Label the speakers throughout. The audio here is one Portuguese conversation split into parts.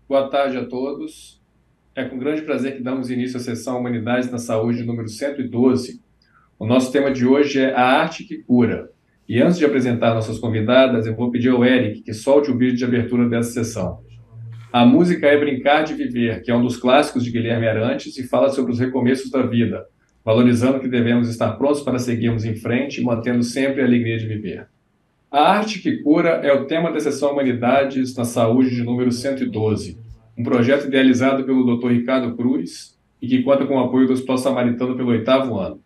Speaker 1: Boa tarde a todos. É com grande prazer que damos início à sessão Humanidades na Saúde número 112. O nosso tema de hoje é a arte que cura. E antes de apresentar nossas convidadas, eu vou pedir ao Eric que solte o vídeo de abertura dessa sessão. A música é Brincar de Viver, que é um dos clássicos de Guilherme Arantes e fala sobre os recomeços da vida, valorizando que devemos estar prontos para seguirmos em frente e mantendo sempre a alegria de viver. A arte que cura é o tema da sessão Humanidades na Saúde de número 112, um projeto idealizado pelo Dr. Ricardo Cruz e que conta com o apoio do Hospital Samaritano pelo 8º ano.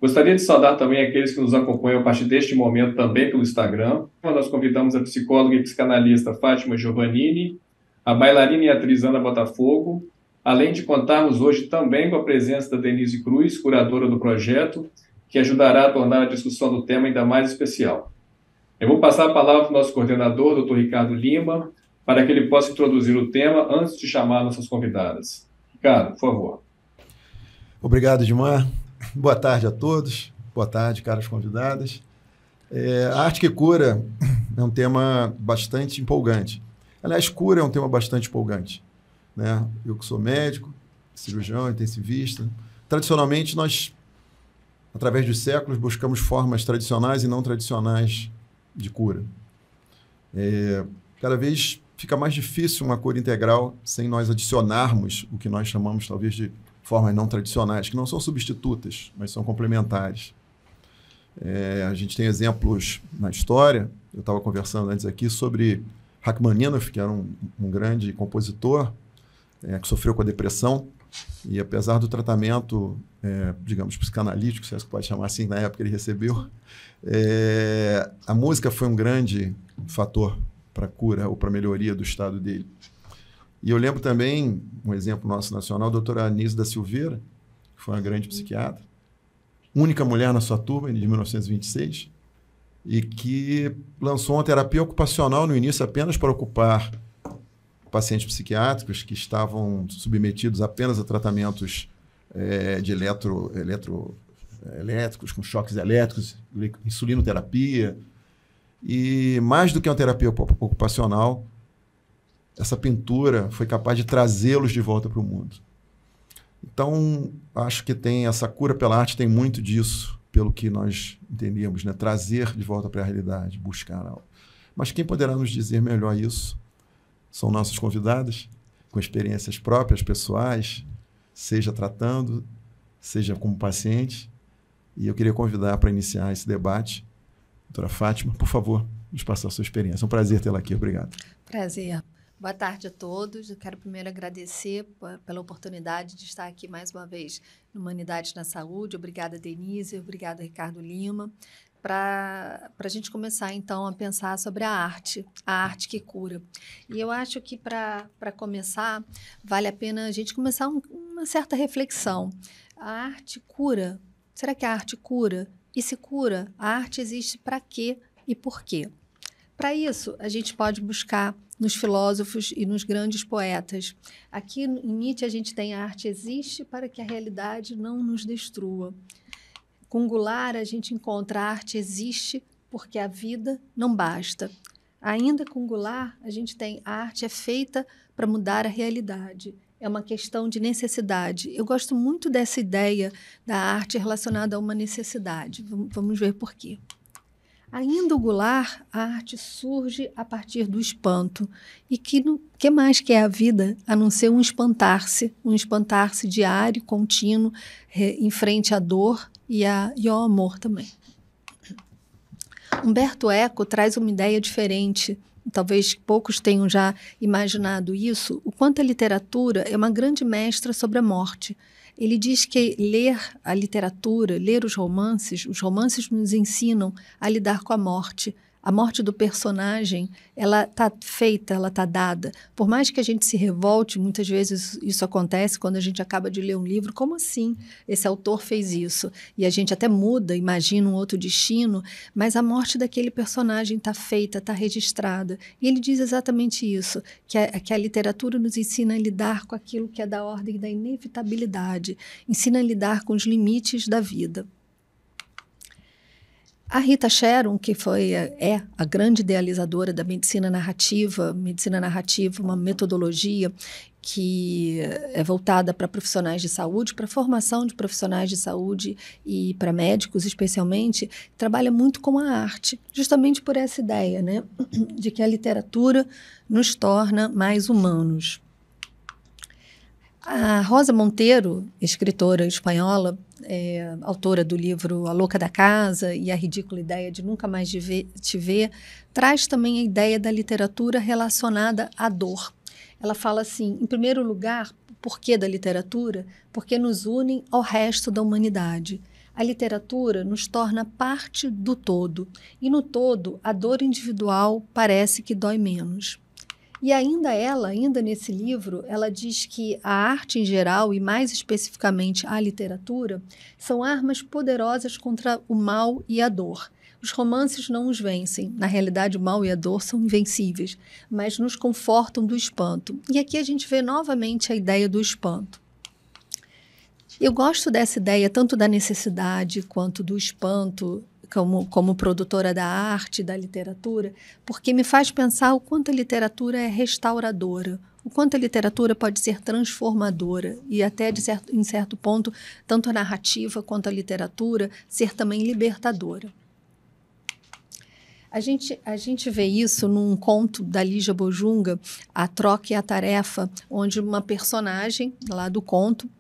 Speaker 1: Gostaria de saudar também aqueles que nos acompanham a partir deste momento também pelo Instagram. Nós convidamos a psicóloga e psicanalista Fátima Giovannini, a bailarina e atriz Ana Botafogo, além de contarmos hoje também com a presença da Denise Cruz, curadora do projeto, que ajudará a tornar a discussão do tema ainda mais especial. Eu vou passar a palavra para o nosso coordenador, Dr. Ricardo Lima, para que ele possa introduzir o tema antes de chamar nossas convidadas. Ricardo, por favor.
Speaker 2: Obrigado, Edmar. Boa tarde a todos. Boa tarde, caras convidadas. A arte que cura é um tema bastante empolgante. Aliás, cura é um tema bastante empolgante, né? Eu que sou médico, cirurgião, intensivista. Tradicionalmente, nós, através dos séculos, buscamos formas tradicionais e não tradicionais de cura. Cada vez fica mais difícil uma cura integral sem nós adicionarmos o que nós chamamos, talvez, de formas não tradicionais, que não são substitutas, mas são complementares. A gente tem exemplos na história. Eu estava conversando antes aqui sobre Rachmaninoff, que era um grande compositor, que sofreu com a depressão, e apesar do tratamento, digamos, psicanalítico, se é que pode chamar assim, na época ele recebeu, a música foi um grande fator para a cura ou para a melhoria do estado dele. E eu lembro também, um exemplo nosso nacional, a doutora Anísio da Silveira, que foi uma grande psiquiatra, única mulher na sua turma, de 1926, e que lançou uma terapia ocupacional no início apenas para ocupar pacientes psiquiátricos que estavam submetidos apenas a tratamentos de elétricos, com choques elétricos, insulinoterapia. E mais do que uma terapia ocupacional, essa pintura foi capaz de trazê-los de volta para o mundo. Então, acho que tem essa cura pela arte, tem muito disso, pelo que nós entendemos, né? Trazer de volta para a realidade, buscar algo. Mas quem poderá nos dizer melhor isso são nossas convidadas, com experiências próprias, pessoais, seja tratando, seja como paciente. E eu queria convidar para iniciar esse debate, doutora Fátima, por favor, nos passar a sua experiência. É um prazer tê-la aqui. Obrigado.
Speaker 3: Prazer. Boa tarde a todos. Eu quero primeiro agradecer pela oportunidade de estar aqui mais uma vez no Humanidades na Saúde. Obrigada, Denise. Obrigada, Ricardo Lima. Para a gente começar, então, a pensar sobre a arte que cura. E eu acho que, para começar, vale a pena a gente começar uma certa reflexão. A arte cura? Será que a arte cura? E se cura, a arte existe para quê e por quê? Para isso, a gente pode buscar nos filósofos e nos grandes poetas. Aqui em Nietzsche a gente tem a arte existe para que a realidade não nos destrua. Com Goulart a gente encontra a arte existe porque a vida não basta. Ainda com Goulart a gente tem a arte é feita para mudar a realidade. É uma questão de necessidade. Eu gosto muito dessa ideia da arte relacionada a uma necessidade. Vamos ver por quê. Ainda o Goulart, a arte surge a partir do espanto. E que mais que é a vida a não ser um espantar-se diário, contínuo, em frente à dor e ao amor também. Humberto Eco traz uma ideia diferente. Talvez poucos tenham já imaginado isso, o quanto a literatura é uma grande mestra sobre a morte. Ele diz que ler a literatura, ler os romances nos ensinam a lidar com a morte. A morte do personagem, ela está feita, ela está dada. Por mais que a gente se revolte, muitas vezes isso acontece quando a gente acaba de ler um livro. Como assim esse autor fez isso? E a gente até muda, imagina um outro destino, mas a morte daquele personagem está feita, está registrada. E ele diz exatamente isso, que a literatura nos ensina a lidar com aquilo que é da ordem da inevitabilidade, ensina a lidar com os limites da vida. A Rita Sharon, que é a grande idealizadora da medicina narrativa, uma metodologia que é voltada para profissionais de saúde, para a formação de profissionais de saúde e para médicos especialmente, trabalha muito com a arte, justamente por essa ideia, né, de que a literatura nos torna mais humanos. A Rosa Monteiro, escritora espanhola, autora do livro A Louca da Casa e A Ridícula Ideia de Nunca Mais Te Ver, traz também a ideia da literatura relacionada à dor. Ela fala assim, em primeiro lugar, por que da literatura? Porque nos unem ao resto da humanidade. A literatura nos torna parte do todo, e no todo, a dor individual parece que dói menos. E ainda nesse livro, ela diz que a arte em geral, e mais especificamente a literatura, são armas poderosas contra o mal e a dor. Os romances não os vencem. Na realidade, o mal e a dor são invencíveis, mas nos confortam do espanto. E aqui a gente vê novamente a ideia do espanto. Eu gosto dessa ideia tanto da necessidade quanto do espanto, como produtora da arte, da literatura, porque me faz pensar o quanto a literatura é restauradora, o quanto a literatura pode ser transformadora e até, em certo ponto, tanto a narrativa quanto a literatura ser também libertadora. A gente vê isso num conto da Lígia Bojunga, A Troca e a Tarefa, onde uma personagem lá do conto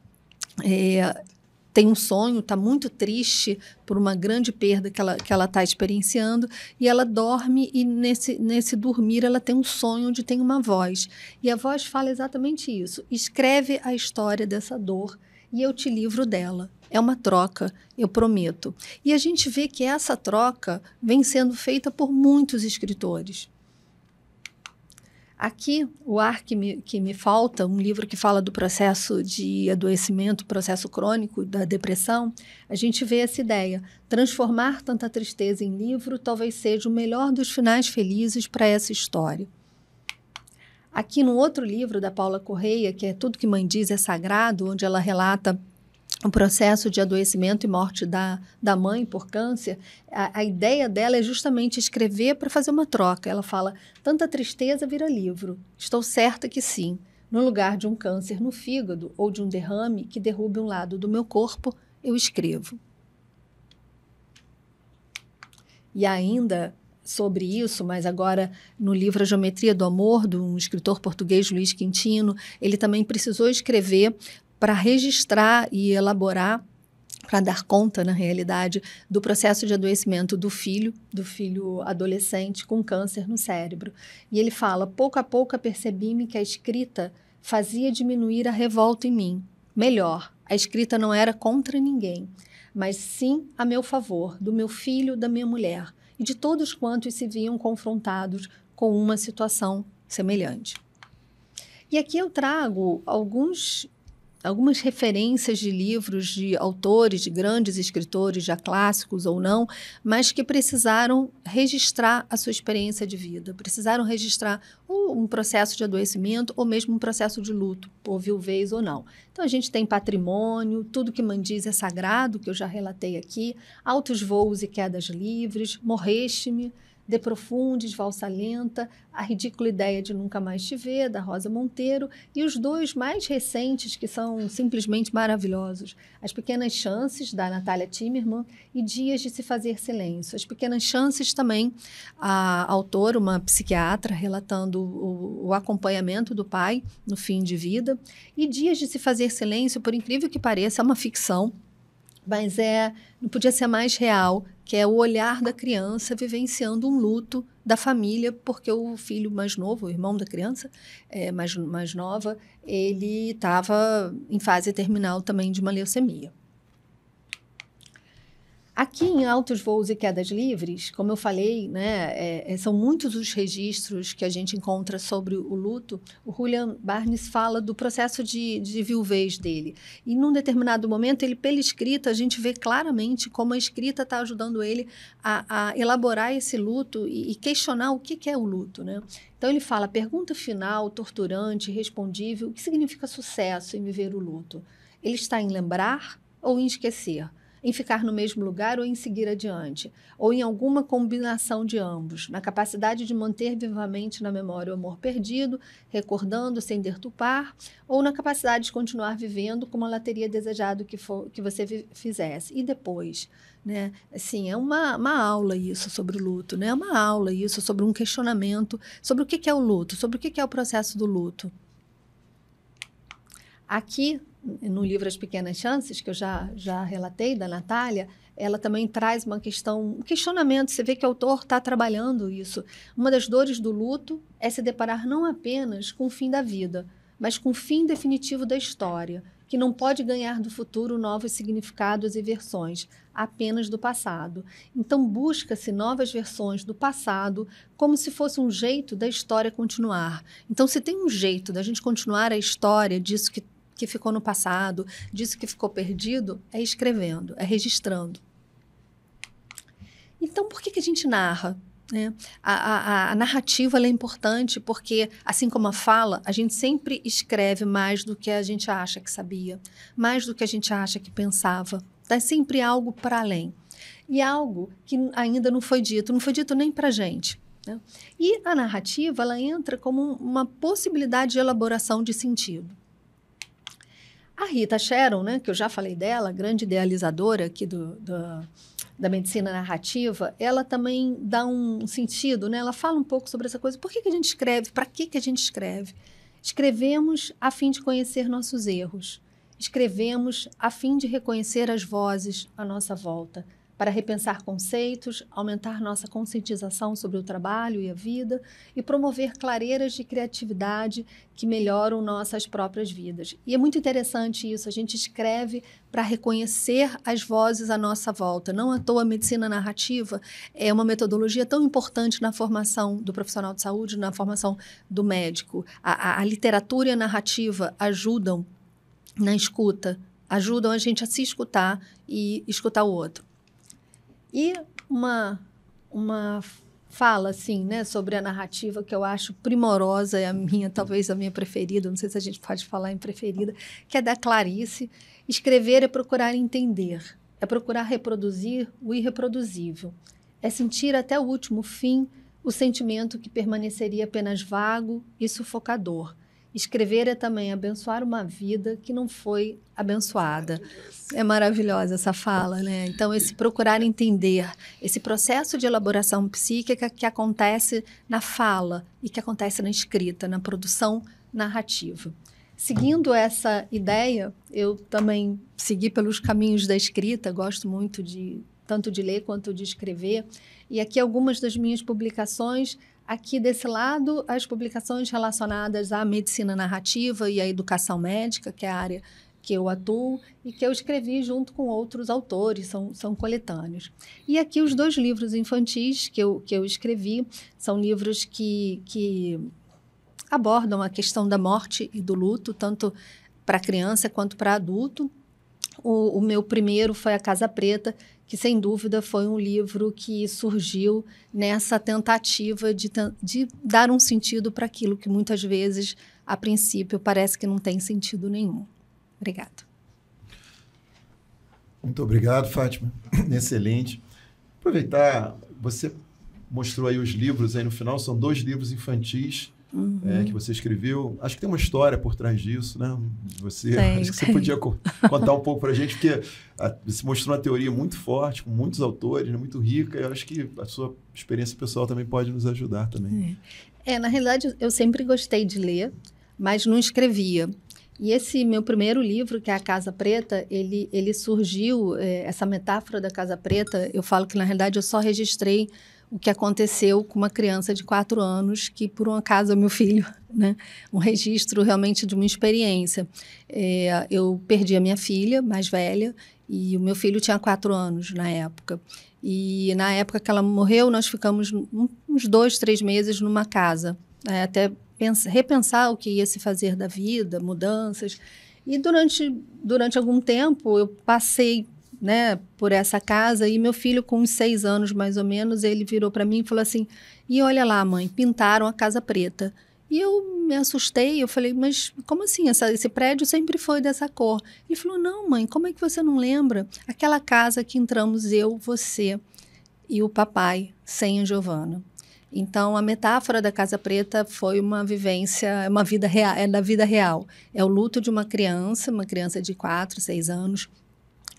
Speaker 3: tem um sonho, está muito triste por uma grande perda que ela está experienciando, e ela dorme, e nesse dormir ela tem um sonho onde tem uma voz. E a voz fala exatamente isso: escreve a história dessa dor e eu te livro dela. É uma troca, eu prometo. E a gente vê que essa troca vem sendo feita por muitos escritores. Aqui, O Ar que me Falta, um livro que fala do processo de adoecimento, processo crônico da depressão, a gente vê essa ideia. Transformar tanta tristeza em livro talvez seja o melhor dos finais felizes para essa história. Aqui, no outro livro da Paula Correia, que é Tudo que Mãe Diz é Sagrado, onde ela relata o processo de adoecimento e morte da mãe por câncer, a ideia dela é justamente escrever para fazer uma troca. Ela fala, tanta tristeza vira livro. Estou certa que sim. No lugar de um câncer no fígado ou de um derrame que derrube um lado do meu corpo, eu escrevo. E ainda sobre isso, mas agora no livro A Geometria do Amor, de um escritor português, Luís Quintino, ele também precisou escrever para registrar e elaborar, para dar conta, na realidade, do processo de adoecimento do filho adolescente com câncer no cérebro. E ele fala, pouco a pouco apercebi-me que a escrita fazia diminuir a revolta em mim. Melhor, a escrita não era contra ninguém, mas sim a meu favor, do meu filho, da minha mulher, e de todos quantos se viam confrontados com uma situação semelhante. E aqui eu trago algumas referências de livros de autores, de grandes escritores, já clássicos ou não, mas que precisaram registrar a sua experiência de vida, precisaram registrar um processo de adoecimento ou mesmo um processo de luto, por viuvez ou não. Então, a gente tem Patrimônio, Tudo que Mãe Diz é Sagrado, que eu já relatei aqui, Altos Voos e Quedas Livres, Morreste-me, De Profundis, Valsa Lenta, A Ridícula Ideia de Nunca Mais Te Ver, da Rosa Monteiro, e os dois mais recentes, que são simplesmente maravilhosos, As Pequenas Chances, da Natália Timmerman, e Dias de Se Fazer Silêncio. As Pequenas Chances também, a autora, uma psiquiatra, relatando o acompanhamento do pai no fim de vida, e Dias de Se Fazer Silêncio, por incrível que pareça, é uma ficção, mas não podia ser mais real, que é o olhar da criança vivenciando um luto da família, porque o filho mais novo, o irmão da criança mais nova, ele estava em fase terminal também de uma leucemia. Aqui em Altos Voos e Quedas Livres, como eu falei, né, são muitos os registros que a gente encontra sobre o luto. O Julian Barnes fala do processo de viuvez dele. E num determinado momento, pela escrita, a gente vê claramente como a escrita está ajudando ele a elaborar esse luto e questionar o que é o luto, né? Então ele fala, pergunta final, torturante, irrespondível, o que significa sucesso em viver o luto? Ele está em lembrar ou em esquecer? em ficar no mesmo lugar ou em seguir adiante, ou em alguma combinação de ambos, na capacidade de manter vivamente na memória o amor perdido, recordando sem deturpar, ou na capacidade de continuar vivendo como ela teria desejado que você fizesse. E depois, né? Assim, é uma aula isso sobre o luto, né? É uma aula isso sobre um questionamento sobre o que é o luto, sobre o que é o processo do luto. Aqui, no livro As Pequenas Chances, que eu já relatei, da Natália, ela também traz uma questão, um questionamento. Você vê que o autor está trabalhando isso. Uma das dores do luto é se deparar não apenas com o fim da vida, mas com o fim definitivo da história, que não pode ganhar do futuro novos significados e versões, apenas do passado. Então, busca-se novas versões do passado como se fosse um jeito da história continuar. Então, se tem um jeito da gente continuar a história disso que ficou no passado, disso que ficou perdido, é escrevendo, é registrando. Então, por que a gente narra? Né? A narrativa ela é importante porque, assim como a fala, a gente sempre escreve mais do que a gente acha que sabia, mais do que a gente acha que pensava. É sempre algo para além. E algo que ainda não foi dito nem para a gente. Né? E a narrativa ela entra como uma possibilidade de elaboração de sentido. A Rita Sharon, né, que eu já falei dela, grande idealizadora aqui da medicina narrativa, ela também dá um sentido, né? Ela fala um pouco sobre essa coisa. Por que a gente escreve? Para que a gente escreve? Escrevemos a fim de conhecer nossos erros. Escrevemos a fim de reconhecer as vozes à nossa volta, para repensar conceitos, aumentar nossa conscientização sobre o trabalho e a vida e promover clareiras de criatividade que melhoram nossas próprias vidas. E é muito interessante isso, a gente escreve para reconhecer as vozes à nossa volta. Não à toa a medicina narrativa é uma metodologia tão importante na formação do profissional de saúde, na formação do médico. A literatura e a narrativa ajudam na escuta, ajudam a gente a se escutar e escutar o outro. E uma fala, assim, né, sobre a narrativa que eu acho primorosa, é talvez a minha preferida, não sei se a gente pode falar em preferida, que é da Clarice. Escrever é procurar entender, é procurar reproduzir o irreproduzível, é sentir até o último fim o sentimento que permaneceria apenas vago e sufocador. Escrever é também abençoar uma vida que não foi abençoada. É maravilhosa essa fala, né? Então, esse procurar entender, esse processo de elaboração psíquica que acontece na fala e que acontece na escrita, na produção narrativa. Seguindo essa ideia, eu também segui pelos caminhos da escrita, gosto muito tanto de ler quanto de escrever. E aqui algumas das minhas publicações. Aqui desse lado, as publicações relacionadas à medicina narrativa e à educação médica, que é a área que eu atuo e que eu escrevi junto com outros autores, são coletâneos. E aqui os 2 livros infantis que eu escrevi, são livros que abordam a questão da morte e do luto, tanto para criança quanto para adulto. O meu primeiro foi A Casa Preta, que, sem dúvida, foi um livro que surgiu nessa tentativa de dar um sentido para aquilo que, muitas vezes, a princípio, parece que não tem sentido nenhum. Obrigada.
Speaker 2: Muito obrigado, Fátima. Excelente. Aproveitar, você mostrou aí os livros, aí no final são 2 livros infantis, que você escreveu. Acho que tem uma história por trás disso, né? Acho que você podia contar um pouco para a gente, porque você mostrou uma teoria muito forte, com muitos autores, né? Muito rica, e eu acho que a sua experiência pessoal também pode nos ajudar também.
Speaker 3: Na realidade, eu sempre gostei de ler, mas não escrevia. E esse meu primeiro livro, que é A Casa Preta, ele surgiu, essa metáfora da Casa Preta, eu falo que, na realidade, eu só registrei o que aconteceu com uma criança de 4 anos, que por um acaso é meu filho, né? Um registro realmente de uma experiência. Eu perdi a minha filha mais velha e o meu filho tinha 4 anos na época. E na época que ela morreu, nós ficamos uns 2, 3 meses numa casa, né? Até repensar o que ia se fazer da vida, mudanças. E durante algum tempo eu passei, né, por essa casa, e meu filho, com uns 6 anos mais ou menos, ele virou para mim e falou assim: e olha lá, mãe, pintaram a Casa Preta. E eu me assustei, eu falei, mas como assim? Esse prédio sempre foi dessa cor. Ele falou, não, mãe, como é que você não lembra? Aquela casa que entramos eu, você e o papai, sem a Giovana. Então, a metáfora da Casa Preta foi uma vivência, uma vida real, é da vida real. É o luto de uma criança de 4, 6 anos,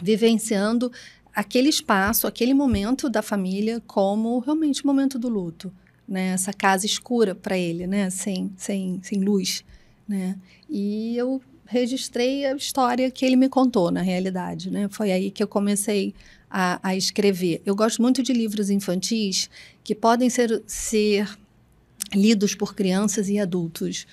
Speaker 3: vivenciando aquele espaço, aquele momento da família como realmente o momento do luto, né? Essa casa escura para ele, né? Sem luz, né? E eu registrei a história que ele me contou, na realidade, né? Foi aí que eu comecei a escrever. Eu gosto muito de livros infantis que podem ser lidos por crianças e adultos.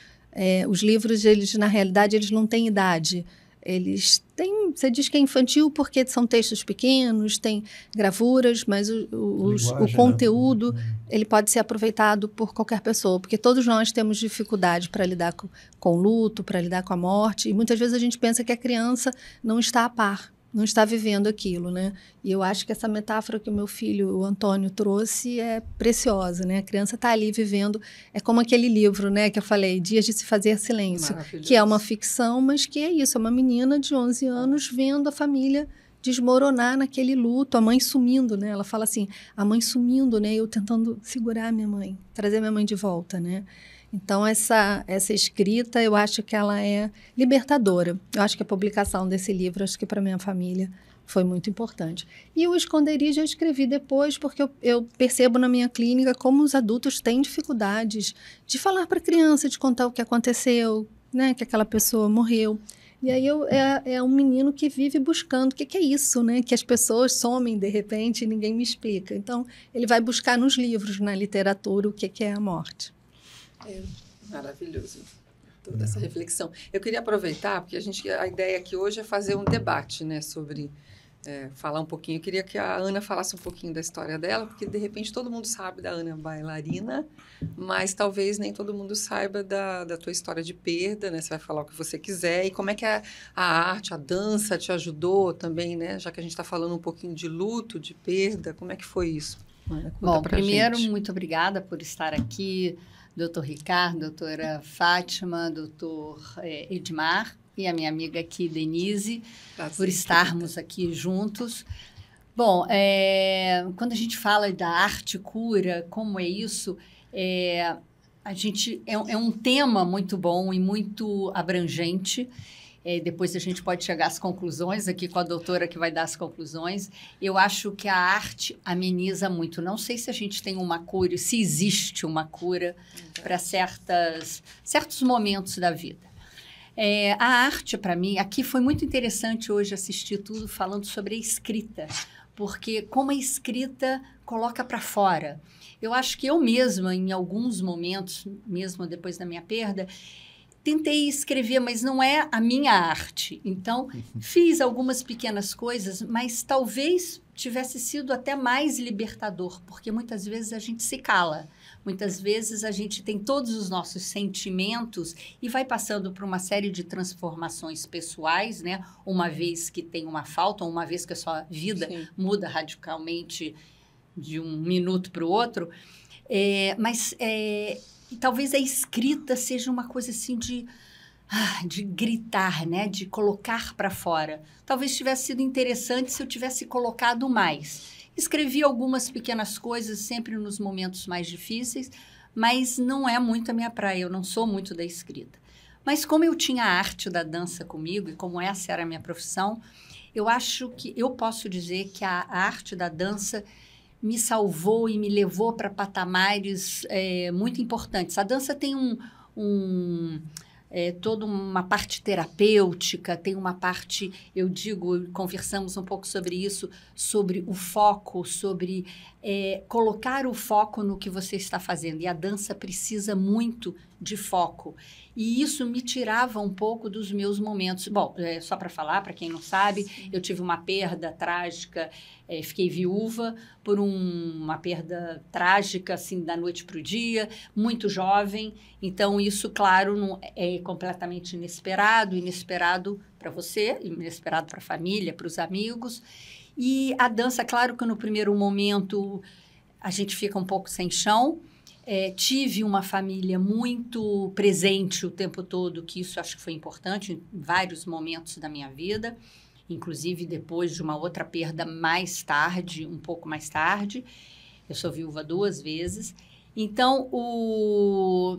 Speaker 3: Os livros, eles, na realidade, eles não têm idade. Eles têm, você diz que é infantil porque são textos pequenos, tem gravuras, mas o conteúdo, né? Ele pode ser aproveitado por qualquer pessoa, porque todos nós temos dificuldade para lidar com o luto, para lidar com a morte, e muitas vezes a gente pensa que a criança não está a par, não está vivendo aquilo, né? E eu acho que essa metáfora que o meu filho, o Antônio, trouxe é preciosa, né? A criança está ali vivendo, é como aquele livro, né, que eu falei, Dias de se Fazer Silêncio, que é uma ficção, mas que é isso, é uma menina de 11 anos vendo a família desmoronar naquele luto, a mãe sumindo, né? Ela fala assim, a mãe sumindo, né? Eu tentando segurar a minha mãe, trazer minha mãe de volta, né? Então, essa escrita, eu acho que ela é libertadora. Eu acho que a publicação desse livro, acho que para minha família foi muito importante. E o Esconderijo eu escrevi depois, porque eu percebo na minha clínica como os adultos têm dificuldades de falar para a criança, de contar o que aconteceu, né, que aquela pessoa morreu. E aí é um menino que vive buscando o que é isso, né? Que as pessoas somem de repente e ninguém me explica. Então, ele vai buscar nos livros, na literatura, o que é a morte.
Speaker 4: Maravilhoso toda essa reflexão. Eu queria aproveitar, porque a ideia aqui hoje é fazer um debate, né, sobre falar um pouquinho. Eu queria que a Ana falasse um pouquinho da história dela, porque de repente todo mundo sabe da Ana bailarina, mas talvez nem todo mundo saiba da tua história de perda, né? Você vai falar o que você quiser e como é que a arte, a dança te ajudou também, né? Já que a gente está falando um pouquinho de luto, de perda, como é que foi isso?
Speaker 5: Ana, bom, primeiro, muito obrigada por estar aqui, doutor Ricardo, doutora Fátima, doutor Edmar e a minha amiga aqui, Denise, por estarmos aqui juntos. Bom, quando a gente fala da arte cura, como é isso, a gente é um tema muito bom e muito abrangente. Depois a gente pode chegar às conclusões, aqui com a doutora que vai dar as conclusões. Eu acho que a arte ameniza muito. Não sei se a gente tem uma cura, se existe uma cura para certos momentos da vida. A arte, para mim, aqui foi muito interessante hoje assistir tudo falando sobre a escrita, porque como a escrita coloca para fora. Eu acho que eu mesma, em alguns momentos, mesmo depois da minha perda, tentei escrever, mas não é a minha arte. Então, fiz algumas pequenas coisas, mas talvez tivesse sido até mais libertador, porque muitas vezes a gente se cala. Muitas vezes a gente tem todos os nossos sentimentos e vai passando por uma série de transformações pessoais, né? Uma vez que tem uma falta, ou uma vez que a sua vida muda radicalmente de um minuto para o outro. Mas talvez a escrita seja uma coisa assim de gritar, né? De colocar para fora. Talvez tivesse sido interessante se eu tivesse colocado mais. Escrevi algumas pequenas coisas, sempre nos momentos mais difíceis, mas não é muito a minha praia, eu não sou muito da escrita. Mas como eu tinha a arte da dança comigo, e como essa era a minha profissão, eu acho que eu posso dizer que a arte da dança me salvou e me levou para patamares muito importantes. A dança tem toda uma parte terapêutica, tem uma parte, eu digo, conversamos um pouco sobre isso, sobre o foco, sobre colocar o foco no que você está fazendo. E a dança precisa muito de foco. E isso me tirava um pouco dos meus momentos. Bom, só para falar, para quem não sabe, eu tive uma perda trágica, fiquei viúva por uma perda trágica, assim, da noite para o dia, muito jovem. Então, isso, claro, não é completamente inesperado para você, inesperado para a família, para os amigos. E a dança, claro que no primeiro momento a gente fica um pouco sem chão, tive uma família muito presente o tempo todo, que isso acho que foi importante em vários momentos da minha vida, inclusive depois de uma outra perda mais tarde, um pouco mais tarde. Eu sou viúva 2 vezes. Então,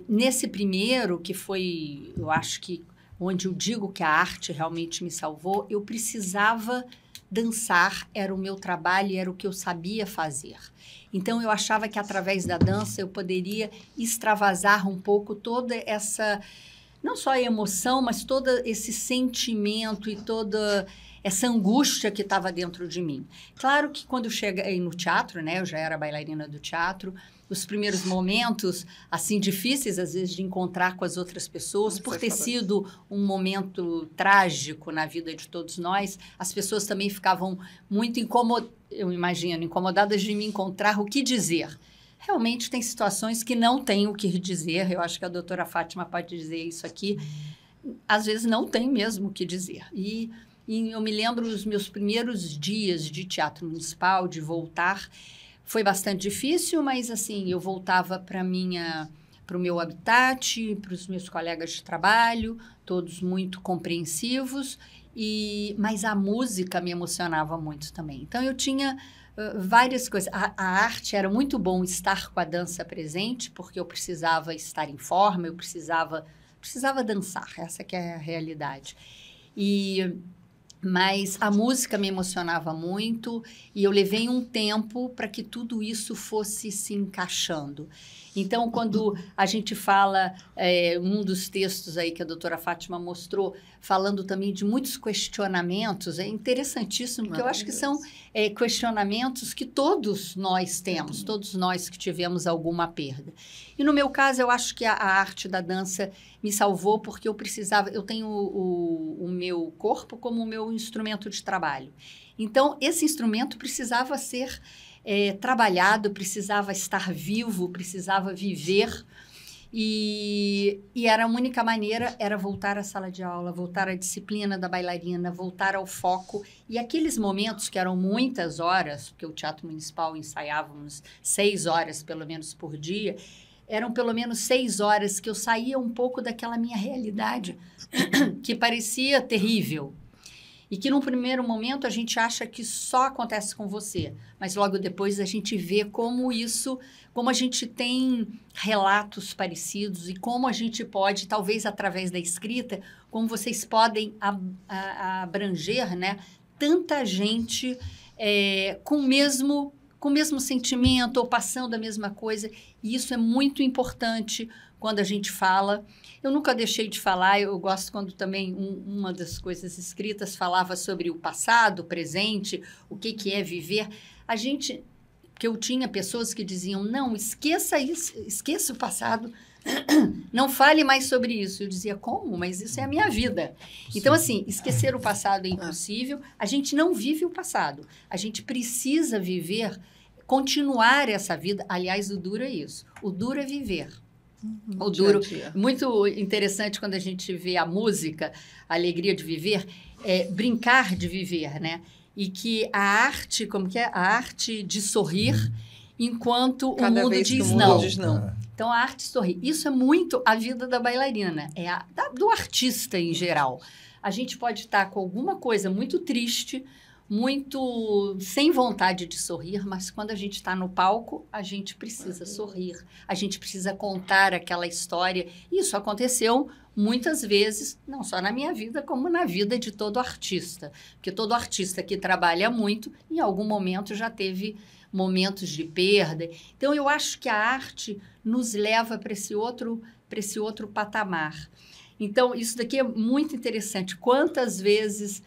Speaker 5: nesse primeiro, que foi, eu acho que, onde eu digo que a arte realmente me salvou, eu precisava dançar, era o meu trabalho, era o que eu sabia fazer. Então, eu achava que através da dança eu poderia extravasar um pouco toda essa, não só a emoção, mas todo esse sentimento e toda essa angústia que estava dentro de mim. Claro que quando eu cheguei no teatro, né, eu já era bailarina do teatro, os primeiros momentos, assim, difíceis, às vezes, de encontrar com as outras pessoas, por ter sido um momento trágico na vida de todos nós, as pessoas também ficavam muito incomodadas de me encontrar o que dizer. Realmente tem situações que não tem o que dizer, eu acho que a doutora Fátima pode dizer isso aqui, às vezes não tem mesmo o que dizer. E eu me lembro dos meus primeiros dias de teatro municipal, de voltar. Foi bastante difícil, mas assim, eu voltava para o meu habitat, para os meus colegas de trabalho, todos muito compreensivos, mas a música me emocionava muito também. Então, eu tinha várias coisas. A arte era muito bom estar com a dança presente, porque eu precisava estar em forma, eu precisava dançar, essa que é a realidade. Mas a música me emocionava muito e eu levei um tempo para que tudo isso fosse se encaixando. Então, quando a gente fala, um dos textos aí que a doutora Fátima mostrou, falando também de muitos questionamentos, é interessantíssimo, porque eu acho que são questionamentos que todos nós temos, todos nós que tivemos alguma perda. E no meu caso, eu acho que a arte da dança me salvou porque eu tenho o meu corpo como o meu instrumento de trabalho. Então, esse instrumento precisava ser trabalhado, precisava estar vivo, precisava viver. E era a única maneira, era voltar à sala de aula, voltar à disciplina da bailarina, voltar ao foco. E aqueles momentos que eram muitas horas, porque o Teatro Municipal ensaiávamos 6 horas, pelo menos, por dia, eram pelo menos 6 horas que eu saía um pouco daquela minha realidade, que parecia terrível. E que, num primeiro momento, a gente acha que só acontece com você. Mas, logo depois, a gente vê como a gente tem relatos parecidos e como a gente pode, talvez através da escrita, como vocês podem abranger, né, tanta gente com o mesmo sentimento ou passando a mesma coisa. E isso é muito importante quando a gente fala. Eu nunca deixei de falar, eu gosto quando também uma das coisas escritas falava sobre o passado, o presente, o que é viver. Porque eu tinha pessoas que diziam, não, esqueça isso, esqueça o passado, não fale mais sobre isso. Eu dizia, como? Mas isso é a minha vida. Então, assim, esquecer o passado é impossível, a gente não vive o passado, a gente precisa viver, continuar essa vida. Aliás, o duro é isso, o duro é viver. O duro, muito interessante quando a gente vê a música, a alegria de viver, brincar de viver, né? E que a arte, como que é? A arte de sorrir, enquanto o mundo diz não. Então, a arte sorrir. Isso é muito a vida da bailarina, do artista em geral. A gente pode estar com alguma coisa muito triste, muito sem vontade de sorrir, mas quando a gente está no palco, a gente precisa sorrir, a gente precisa contar aquela história. Isso aconteceu muitas vezes, não só na minha vida, como na vida de todo artista. Porque todo artista que trabalha muito, em algum momento já teve momentos de perda. Então, eu acho que a arte nos leva para esse outro patamar. Então, isso daqui é muito interessante. Quantas vezes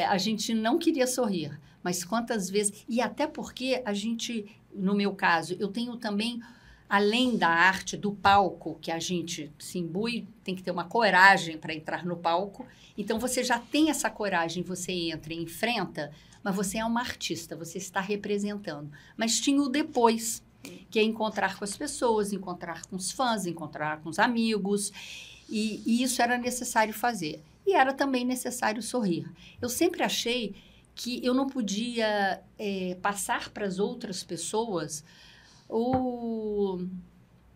Speaker 5: a gente não queria sorrir, mas quantas vezes... E até porque a gente, no meu caso, eu tenho também, além da arte do palco, que a gente se imbui, tem que ter uma coragem para entrar no palco. Então, você já tem essa coragem, você entra e enfrenta, mas você é uma artista, você está representando. Mas tinha o depois, que é encontrar com as pessoas, encontrar com os fãs, encontrar com os amigos, e isso era necessário fazer. E era também necessário sorrir. Eu sempre achei que eu não podia passar para as outras pessoas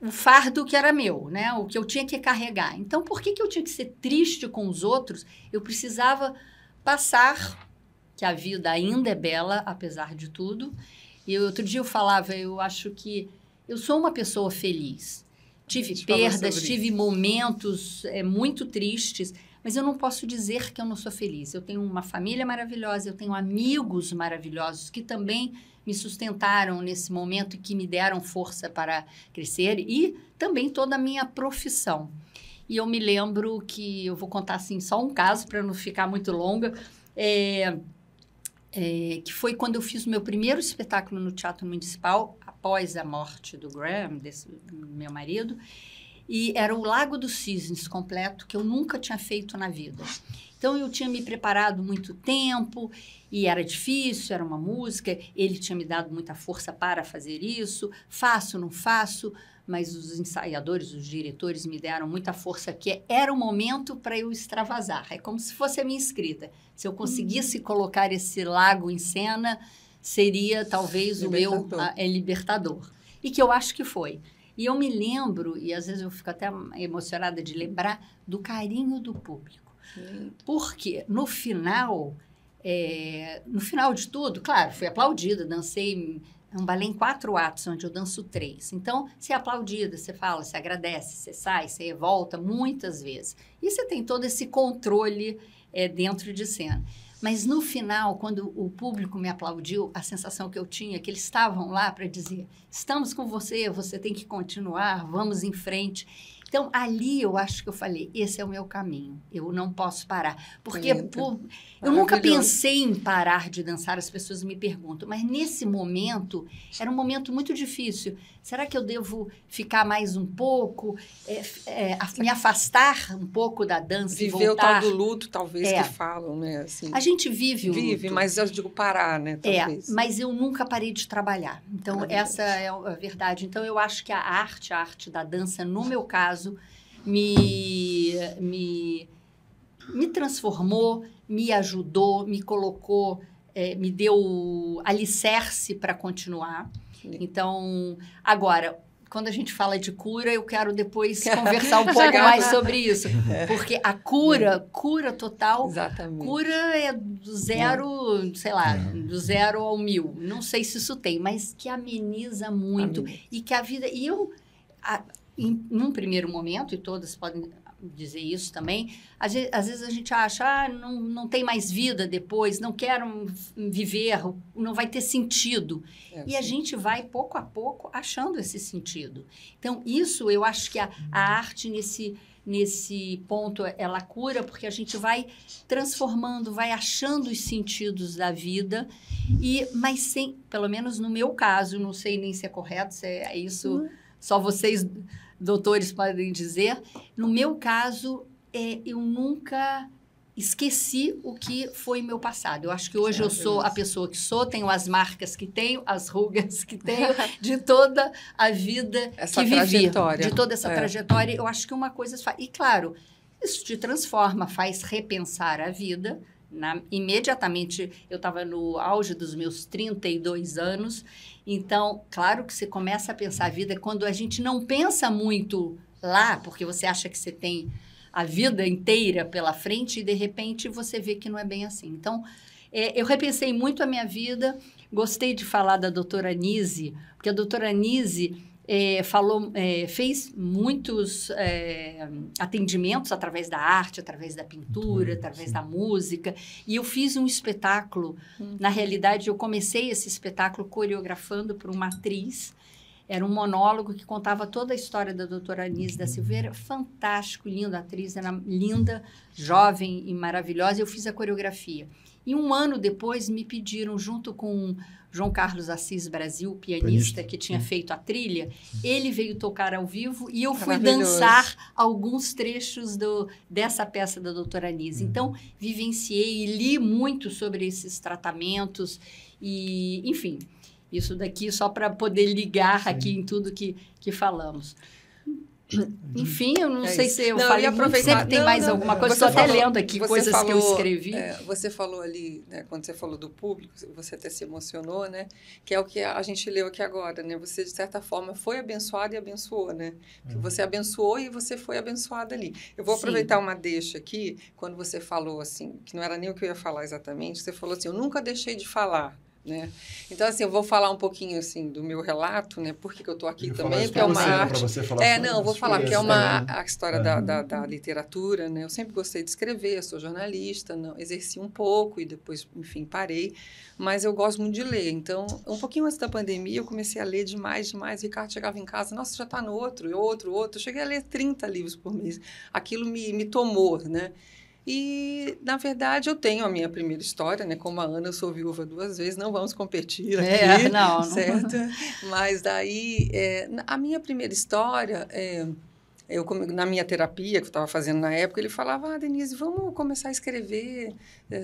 Speaker 5: o fardo que era meu, né? O que eu tinha que carregar. Então, por que eu tinha que ser triste com os outros? Eu precisava passar que a vida ainda é bela, apesar de tudo. E outro dia eu falava, eu acho que eu sou uma pessoa feliz. Tive perdas, tive momentos muito tristes, mas eu não posso dizer que eu não sou feliz. Eu tenho uma família maravilhosa, eu tenho amigos maravilhosos que também me sustentaram nesse momento e que me deram força para crescer, e também toda a minha profissão. E eu me lembro que, eu vou contar assim, só um caso para não ficar muito longa, que foi quando eu fiz o meu primeiro espetáculo no Teatro Municipal, após a morte do Graham, meu marido, e era o Lago dos Cisnes completo, que eu nunca tinha feito na vida. Então, eu tinha me preparado muito tempo, e era difícil, era uma música, ele tinha me dado muita força para fazer isso, faço, não faço, mas os ensaiadores, os diretores me deram muita força, que era o momento para eu extravasar. É como se fosse a minha escrita. Se eu conseguisse colocar esse lago em cena, seria talvez o meu libertador. E que eu acho que foi. E eu me lembro, e às vezes eu fico até emocionada de lembrar, do carinho do público. Porque no final de tudo, claro, fui aplaudida, dancei um balé em 4 atos, onde eu danço 3. Então, você é aplaudida, você fala, você agradece, você sai, você volta muitas vezes. E você tem todo esse controle dentro de cena. Mas no final, quando o público me aplaudiu, a sensação que eu tinha é que eles estavam lá para dizer, estamos com você, você tem que continuar, vamos em frente. Então, ali eu acho que eu falei, esse é o meu caminho, eu não posso parar. Porque eu nunca pensei em parar de dançar, as pessoas me perguntam, mas nesse momento, era um momento muito difícil. Será que eu devo ficar mais um pouco, me afastar um pouco da dança e voltar?
Speaker 4: Viver o tal do luto, talvez, que falam, né? Assim,
Speaker 5: a gente vive o luto.
Speaker 4: Vive, mas eu digo parar, né? Talvez.
Speaker 5: Mas eu nunca parei de trabalhar. Então, essa é a verdade. Então, eu acho que a arte da dança, no meu caso, me transformou, me ajudou, me colocou, me deu alicerce para continuar. Então, agora, quando a gente fala de cura, eu quero depois conversar um pouco mais sobre isso. Porque a cura total,
Speaker 4: exatamente,
Speaker 5: cura é do zero, sei lá, do 0 ao 1000. Não sei se isso tem, mas que ameniza muito. E que a vida... E eu... num primeiro momento, e todas podem dizer isso também, às vezes a gente acha, não tem mais vida depois, não quero viver, não vai ter sentido. E a gente vai, pouco a pouco, achando esse sentido. Então, isso eu acho que a arte, nesse ponto, ela cura, porque a gente vai transformando, vai achando os sentidos da vida, mas sem, pelo menos no meu caso, não sei nem se é correto, se é isso, só vocês... doutores podem dizer, no meu caso, eu nunca esqueci o que foi meu passado. Eu acho que hoje eu sou a pessoa que sou, tenho as marcas que tenho, as rugas que tenho, de toda a vida que vivi. De toda essa trajetória, eu acho que uma coisa... E, claro, isso te transforma, faz repensar a vida. Imediatamente, eu estava no auge dos meus 32 anos, então, claro que você começa a pensar a vida quando a gente não pensa muito lá, porque você acha que você tem a vida inteira pela frente e, de repente, você vê que não é bem assim. Então, eu repensei muito a minha vida, gostei de falar da doutora Nise, porque a doutora Nise... fez muitos atendimentos através da arte, através da pintura, através da música. E eu fiz um espetáculo. Na realidade, eu comecei esse espetáculo coreografando para uma atriz. Era um monólogo que contava toda a história da doutora Nise da Silveira. Fantástico, linda atriz, era linda, jovem e maravilhosa. Eu fiz a coreografia. E 1 ano depois me pediram, junto com João Carlos Assis Brasil, pianista que tinha feito a trilha, ele veio tocar ao vivo e eu fui dançar alguns trechos dessa peça da doutora Nise. Então, vivenciei e li muito sobre esses tratamentos e, enfim, isso daqui só para poder ligar aqui em tudo que falamos. Enfim, eu não sei se eu
Speaker 4: não,
Speaker 5: falei
Speaker 4: eu
Speaker 5: muito, sempre tem mais alguma coisa. Estou até lendo aqui coisas que eu escrevi.
Speaker 4: Você falou ali, né, quando você falou do público, você até se emocionou, né? Que é o que a gente leu aqui agora, né? Você, de certa forma, foi abençoado e abençoou, né? Que você abençoou e você foi abençoado ali. Eu vou aproveitar uma deixa aqui, quando você falou assim, que não era nem o que eu ia falar exatamente, você falou assim, eu nunca deixei de falar. Né? Então, assim, eu vou falar um pouquinho, assim, do meu relato, né? Por que eu estou aqui também, porque é uma arte... não, vou falar que é a história da literatura, né? Eu sempre gostei de escrever, eu sou jornalista, não, exerci um pouco e depois, enfim, parei, mas eu gosto muito de ler. Então, um pouquinho antes da pandemia, eu comecei a ler demais. O Ricardo chegava em casa, nossa, já está no outro. Eu cheguei a ler 30 livros por mês. Aquilo me tomou, né? E, na verdade, eu tenho a minha primeira história, né? Como a Ana, eu sou viúva 2 vezes, não vamos competir aqui,
Speaker 5: não.
Speaker 4: Certo? Mas daí, a minha primeira história, na minha terapia que eu estava fazendo na época, ele falava, Denise, vamos começar a escrever.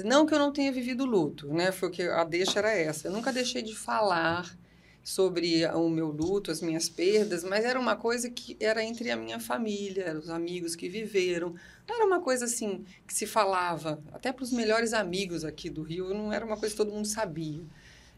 Speaker 4: Não que eu não tenha vivido luto, né? Foi que a deixa era essa. Eu nunca deixei de falar sobre o meu luto, as minhas perdas, mas era uma coisa que era entre a minha família, os amigos que viveram. Não era uma coisa assim que se falava, até para os melhores amigos aqui do Rio, não era uma coisa que todo mundo sabia.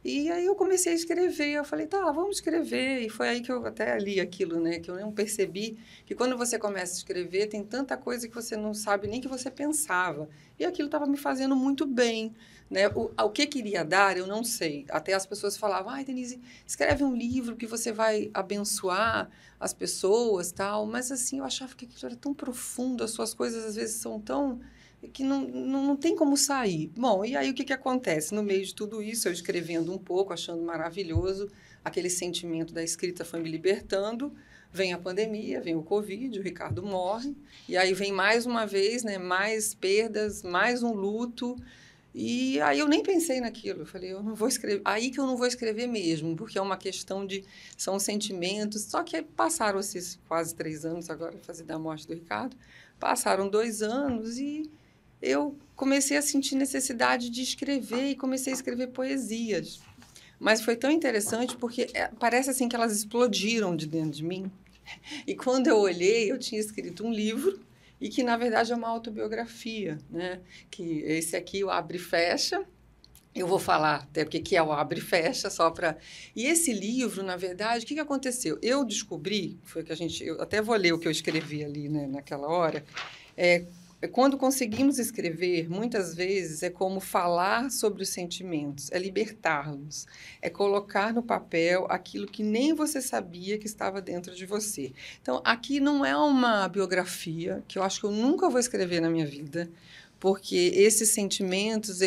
Speaker 4: E aí eu comecei a escrever, eu falei, tá, vamos escrever. E foi aí que eu até li aquilo, né, que eu não percebi que quando você começa a escrever, tem tanta coisa que você não sabe nem que você pensava. E aquilo estava me fazendo muito bem. Né? O que queria dar, eu não sei. Até as pessoas falavam, Denise, escreve um livro que você vai abençoar as pessoas, tal. Mas, assim, eu achava que aquilo era tão profundo, as suas coisas, às vezes, são tão... que não tem como sair. Bom, e aí o que acontece? No meio de tudo isso, eu escrevendo um pouco, achando maravilhoso, aquele sentimento da escrita foi me libertando, vem a pandemia, vem o Covid, o Ricardo morre, e aí vem mais uma vez, né, mais perdas, mais um luto. E aí eu nem pensei naquilo, eu falei, eu não vou escrever, aí que eu não vou escrever mesmo, porque é uma questão de, são sentimentos, só que passaram esses quase 3 anos agora, fazer da morte do Ricardo, passaram 2 anos e eu comecei a sentir necessidade de escrever e comecei a escrever poesias. Mas foi tão interessante porque parece assim que elas explodiram de dentro de mim. E quando eu olhei, eu tinha escrito um livro, e que, na verdade, é uma autobiografia, né? Que esse aqui, o Abre e Fecha, eu vou falar até o que é o Abre e Fecha, só para... E esse livro, na verdade, o que aconteceu? Eu descobri, foi que eu até vou ler o que eu escrevi ali, né, naquela hora, quando conseguimos escrever, muitas vezes é como falar sobre os sentimentos, é libertar-nos, é colocar no papel aquilo que nem você sabia que estava dentro de você. Então, aqui não é uma biografia, que eu acho que eu nunca vou escrever na minha vida, porque esses sentimentos,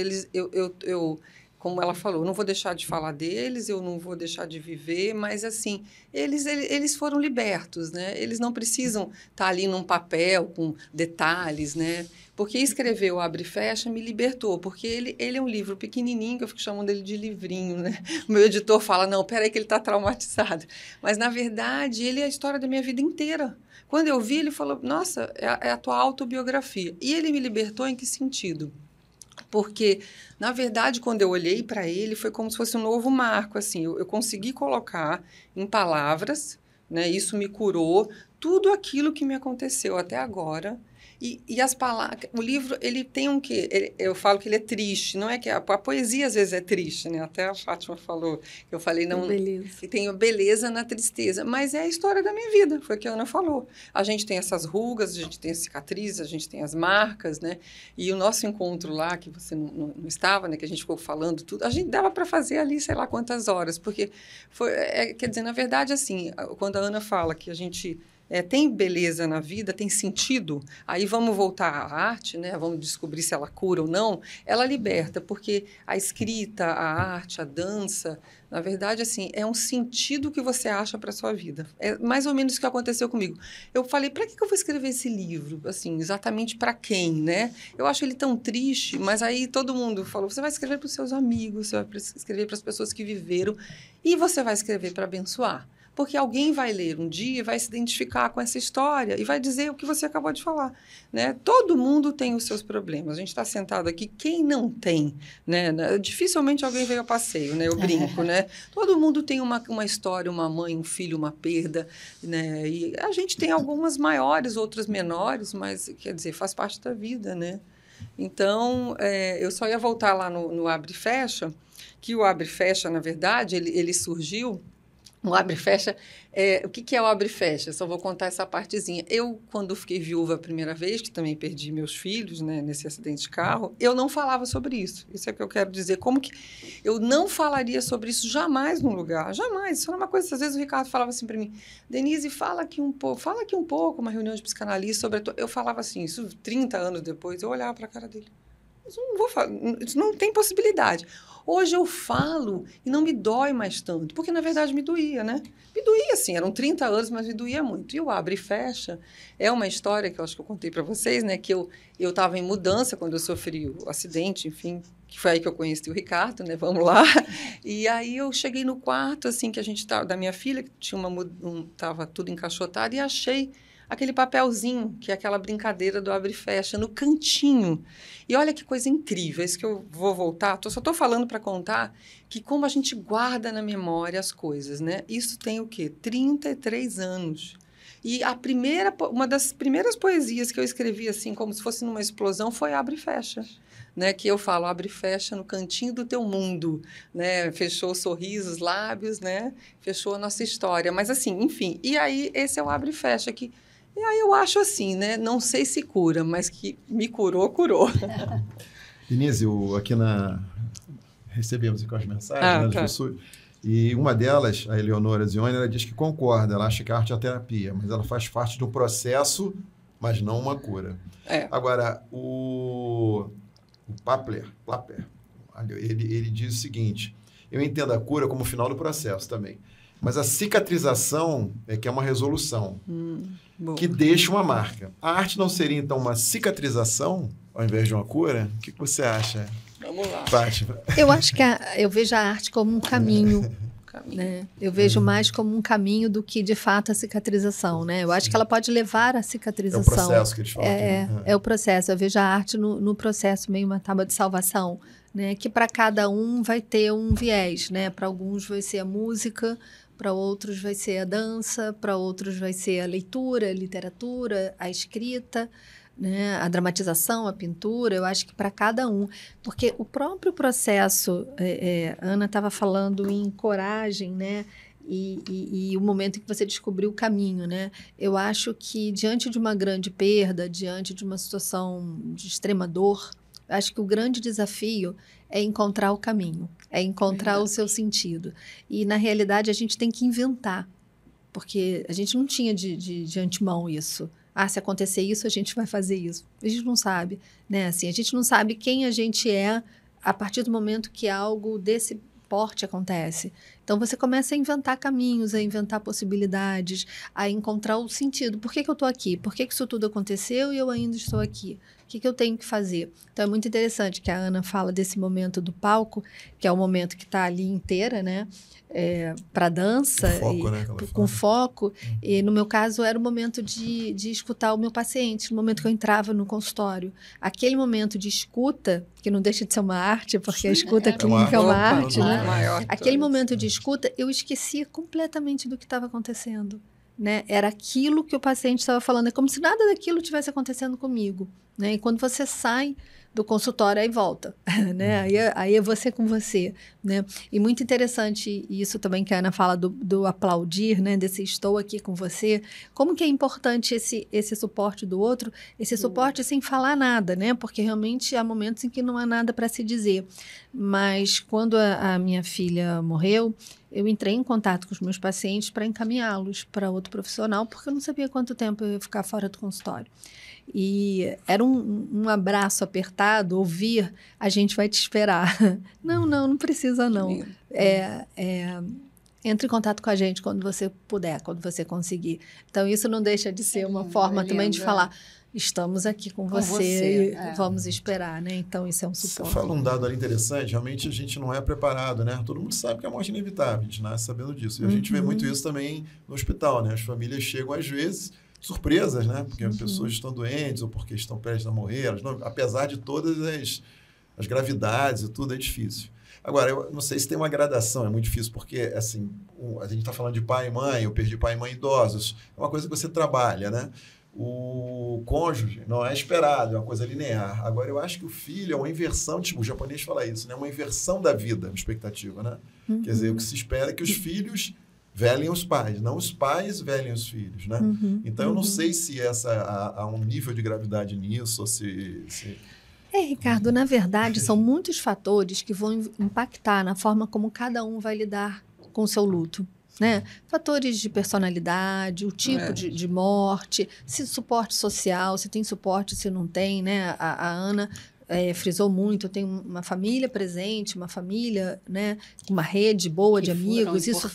Speaker 4: como ela falou, eu não vou deixar de falar deles, eu não vou deixar de viver, mas, assim, eles foram libertos, né? Eles não precisam estar ali num papel com detalhes, né? Porque escrever o Abre e Fecha me libertou, porque ele é um livro pequenininho, que eu fico chamando ele de livrinho, né? O meu editor fala, não, peraí que ele está traumatizado. Mas, na verdade, ele é a história da minha vida inteira. Quando eu vi, ele falou, nossa, é a tua autobiografia. E ele me libertou em que sentido? Porque, na verdade, quando eu olhei para ele, foi como se fosse um novo marco, assim, eu consegui colocar em palavras, né, isso me curou, tudo aquilo que me aconteceu até agora, e as palavras, o livro, ele tem um quê? Eu falo que ele é triste, não é que a poesia às vezes é triste, né? Até a Fátima falou, eu falei, não, que tem beleza na tristeza, mas é a história da minha vida, foi o que a Ana falou. A gente tem essas rugas, a gente tem as cicatrizes, a gente tem as marcas, né? E o nosso encontro lá, que você não estava, né? Que a gente ficou falando tudo, a gente dava para fazer ali, sei lá quantas horas, porque quer dizer, na verdade, assim, quando a Ana fala que a gente... tem beleza na vida, tem sentido, aí vamos voltar à arte, né? Vamos descobrir se ela cura ou não, ela liberta, porque a escrita, a arte, a dança, na verdade, assim, é um sentido que você acha para a sua vida. É mais ou menos o que aconteceu comigo. Eu falei, para que eu vou escrever esse livro? Assim, exatamente para quem, né? Eu acho ele tão triste, mas aí todo mundo falou, você vai escrever para os seus amigos, você vai escrever para as pessoas que viveram, e você vai escrever para abençoar. porque alguém vai ler um dia e vai se identificar com essa história e vai dizer o que você acabou de falar, né? Todo mundo tem os seus problemas. A gente está sentado aqui, quem não tem, né? Dificilmente alguém veio a passeio, né? Eu brinco, né? Todo mundo tem uma história, uma mãe, um filho, uma perda, né? E a gente tem algumas maiores, outras menores, mas, quer dizer, faz parte da vida, né? Então, eu só ia voltar lá no Abre e Fecha, que o Abre e Fecha, na verdade, ele surgiu. O Abre e Fecha, o que é o Abre e Fecha? Só vou contar essa partezinha. Eu, quando fiquei viúva a primeira vez, que também perdi meus filhos, né, nesse acidente de carro, eu não falava sobre isso. Isso é o que eu quero dizer. Como que eu não falaria sobre isso jamais num lugar? Jamais. Isso era uma coisa, às vezes o Ricardo falava assim para mim, Denise, fala aqui um pouco, uma reunião de psicanalista sobre eu falava assim, isso 30 anos depois, eu olhava para a cara dele. Isso não vou falar, isso não tem possibilidade. Hoje eu falo e não me dói mais tanto, porque na verdade me doía, né? Me doía, sim, eram 30 anos, mas me doía muito. E o Abre e Fecha é uma história que eu acho que eu contei para vocês, né? Que eu estava em mudança quando eu sofri o acidente, enfim, que foi aí que eu conheci o Ricardo, né? Vamos lá. E aí eu cheguei no quarto, assim, que a gente tava, da minha filha, que tinha tava tudo encaixotado, e achei aquele papelzinho, que é aquela brincadeira do abre e fecha, no cantinho. E olha que coisa incrível, é isso que eu vou voltar, só estou falando para contar que como a gente guarda na memória as coisas, né? Isso tem o quê? 33 anos. E uma das primeiras poesias que eu escrevi, assim, como se fosse numa explosão, foi Abre e Fecha. Né, que eu falo, abre e fecha no cantinho do teu mundo, né, fechou sorrisos, lábios, né, fechou a nossa história, mas assim, enfim, e aí esse é o abre e fecha, que e aí eu acho assim, né, não sei se cura, mas que me curou.
Speaker 2: Denise, recebemos aqui as mensagens das pessoas, e uma delas, a Eleonora Zione, ela diz que concorda, ela acha que a arte é a terapia, mas ela faz parte do processo, mas não uma cura. Agora, o Papler, ele diz o seguinte, eu entendo a cura como o final do processo também, mas a cicatrização é que é uma resolução, que deixa uma marca. A arte não seria, então, uma cicatrização ao invés de uma cura? O que você acha?
Speaker 4: Vamos lá.
Speaker 2: Fátima.
Speaker 3: Eu acho que eu vejo a arte como um caminho. Né? Eu vejo mais como um caminho do que, de fato, a cicatrização. Né? Eu acho que ela pode levar à cicatrização.
Speaker 2: É o processo que eles falam.
Speaker 3: É o processo. Eu vejo a arte no processo, meio uma tábua de salvação, né? Que para cada um vai ter um viés. Né? Para alguns vai ser a música, para outros vai ser a dança, para outros vai ser a leitura, a literatura, a escrita, né? A dramatização, a pintura. Eu acho que para cada um, porque o próprio processo, a Ana estava falando em coragem, né? E o momento em que você descobriu o caminho, né? Eu acho que diante de uma grande perda, diante de uma situação de extrema dor, acho que o grande desafio é encontrar o caminho, é encontrar o seu sentido. E, na realidade, a gente tem que inventar, porque a gente não tinha de antemão isso. Se acontecer isso, a gente vai fazer isso. A gente não sabe, né? Assim, a gente não sabe quem a gente é a partir do momento que algo desse porte acontece. Então, você começa a inventar caminhos, a inventar possibilidades, a encontrar o sentido. Por que eu estou aqui? Por que isso tudo aconteceu e eu ainda estou aqui? O que eu tenho que fazer? Então, é muito interessante que a Ana fala desse momento do palco, que é o momento que está ali inteira, né? Para dança, com foco. E no meu caso era o momento de escutar o meu paciente, no momento que eu entrava no consultório. Aquele momento de escuta, que não deixa de ser uma arte, porque a escuta clínica é uma arte, né? Aquele momento de escuta, eu esquecia completamente do que estava acontecendo. Né? Era aquilo que o paciente estava falando, é como se nada daquilo tivesse acontecendo comigo. Né? E quando você sai do consultório, aí volta, né? Aí é você com você, né? E muito interessante isso também que a Ana fala do aplaudir, né? Desse estou aqui com você. Como que é importante esse suporte do outro, esse suporte sem falar nada, né? Porque realmente há momentos em que não há nada para se dizer. Mas quando a minha filha morreu, eu entrei em contato com os meus pacientes para encaminhá-los para outro profissional, porque eu não sabia quanto tempo eu ia ficar fora do consultório. E era um abraço apertado, ouvir, a gente vai te esperar. Não precisa não. Entre em contato com a gente quando você puder, quando você conseguir. Então, isso não deixa de ser uma forma também de falar, estamos aqui com você e vamos esperar, né? Então, isso é um suporte.
Speaker 2: Você fala um dado ali interessante, realmente a gente não é preparado, né? Todo mundo sabe que a morte é inevitável, a gente nasce sabendo disso. E a gente vê muito isso também no hospital, né? As famílias chegam, às vezes, surpresas, né? Porque as pessoas estão doentes ou porque estão prestes a morrer. Apesar de todas as gravidades e tudo, é difícil. Agora, eu não sei se tem uma gradação, é muito difícil, porque, assim, a gente está falando de pai e mãe, eu perdi pai e mãe idosos, é uma coisa que você trabalha, né? O cônjuge não é esperado, é uma coisa linear. Agora, eu acho que o filho é uma inversão, tipo, o japonês fala isso, né? Uma inversão da vida, uma expectativa, né? Quer dizer, o que se espera é que os filhos velem os pais, não os pais velem os filhos, né? Então, eu não sei se há um nível de gravidade nisso, ou se...
Speaker 3: Ricardo, na verdade, são muitos fatores que vão impactar na forma como cada um vai lidar com o seu luto. Né? Fatores de personalidade, o tipo de morte, se suporte social, se tem suporte, se não tem, né? A Ana frisou muito, tem uma família presente, uma família, né? Uma rede boa de amigos. Isso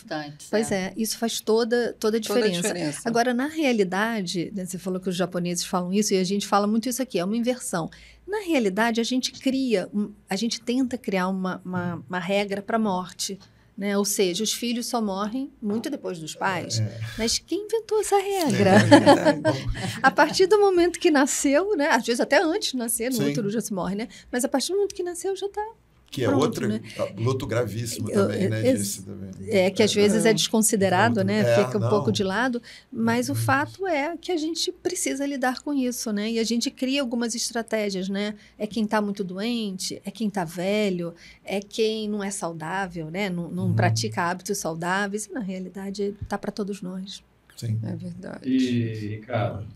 Speaker 3: faz toda a diferença. Agora, na realidade, né, você falou que os japoneses falam isso e a gente fala muito isso aqui, é uma inversão. Na realidade, a gente tenta criar uma regra para a morte. Né? Ou seja, os filhos só morrem muito depois dos pais. Mas quem inventou essa regra? A partir do momento que nasceu, né? Às vezes até antes de nascer, no útero já se morre, né? Mas a partir do momento que nasceu já está
Speaker 2: que
Speaker 3: pronto,
Speaker 2: é outro
Speaker 3: né?
Speaker 2: Luto gravíssimo também, né?
Speaker 3: Que às vezes é desconsiderado, né? Fica um pouco de lado, mas o fato é que a gente precisa lidar com isso, né? E a gente cria algumas estratégias, né? É quem está muito doente, é quem está velho, é quem não é saudável, né? Não pratica hábitos saudáveis, e na realidade está para todos nós.
Speaker 2: Sim.
Speaker 4: É verdade.
Speaker 1: E, Ricardo,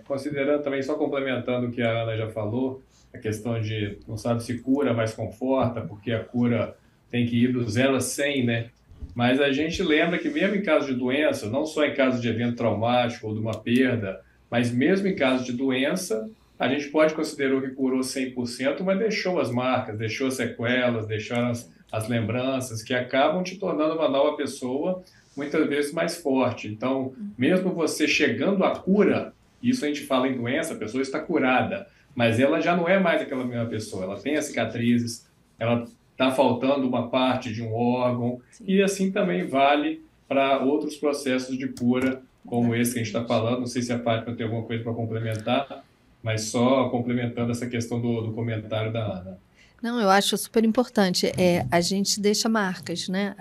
Speaker 1: considerando também, só complementando o que a Ana já falou, a questão de não sabe se cura, mas conforta, porque a cura tem que ir do 0 a 100, né? Mas a gente lembra que mesmo em caso de doença, não só em caso de evento traumático ou de uma perda, mas mesmo em caso de doença, a gente pode considerar que curou 100%, mas deixou as marcas, deixou as sequelas, deixou as lembranças, que acabam te tornando uma nova pessoa, muitas vezes mais forte. Então, mesmo você chegando à cura, isso a gente fala em doença, a pessoa está curada, mas ela já não é mais aquela mesma pessoa. Ela tem as cicatrizes, ela está faltando uma parte de um órgão, e assim também vale para outros processos de cura, como esse que a gente está falando. Não sei se a Fátima tem alguma coisa para complementar, mas só complementando essa questão do comentário da Ana.
Speaker 3: Não, eu acho super importante. A gente deixa marcas, né?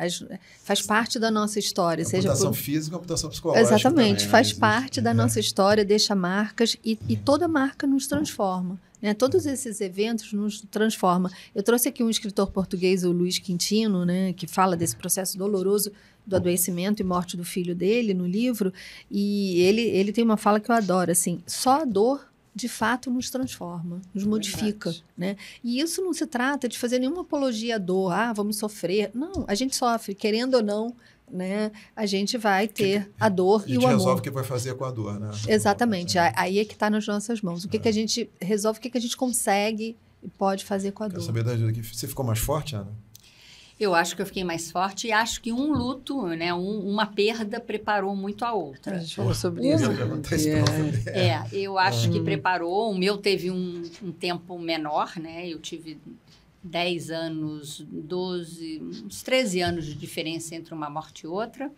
Speaker 3: Faz parte da nossa história.
Speaker 2: Computação física e computação psicológica.
Speaker 3: Exatamente,
Speaker 2: também,
Speaker 3: faz parte da nossa história, deixa marcas e toda marca nos transforma. Né? Todos esses eventos nos transformam. Eu trouxe aqui um escritor português, o Luiz Quintino, né? Que fala desse processo doloroso do adoecimento e morte do filho dele no livro, e ele tem uma fala que eu adoro, assim, só a dor de fato nos transforma, nos modifica, né? E isso não se trata de fazer nenhuma apologia à dor, vamos sofrer. Não, a gente sofre, querendo ou não, né? A gente vai ter a dor e o amor. A gente
Speaker 2: resolve o que vai fazer com a dor, né?
Speaker 3: Exatamente, aí é que está nas nossas mãos. O que a gente resolve, o que a gente consegue e pode fazer com a dor.
Speaker 2: Quero saber da ajuda aqui. Você ficou mais forte, Ana?
Speaker 5: Eu acho que eu fiquei mais forte e acho que um luto, né, uma perda preparou muito a outra.
Speaker 4: A gente falou sobre isso.
Speaker 5: Eu acho que preparou. O meu teve um tempo menor, né? Eu tive 10 anos, 12, uns 13 anos de diferença entre uma morte e outra.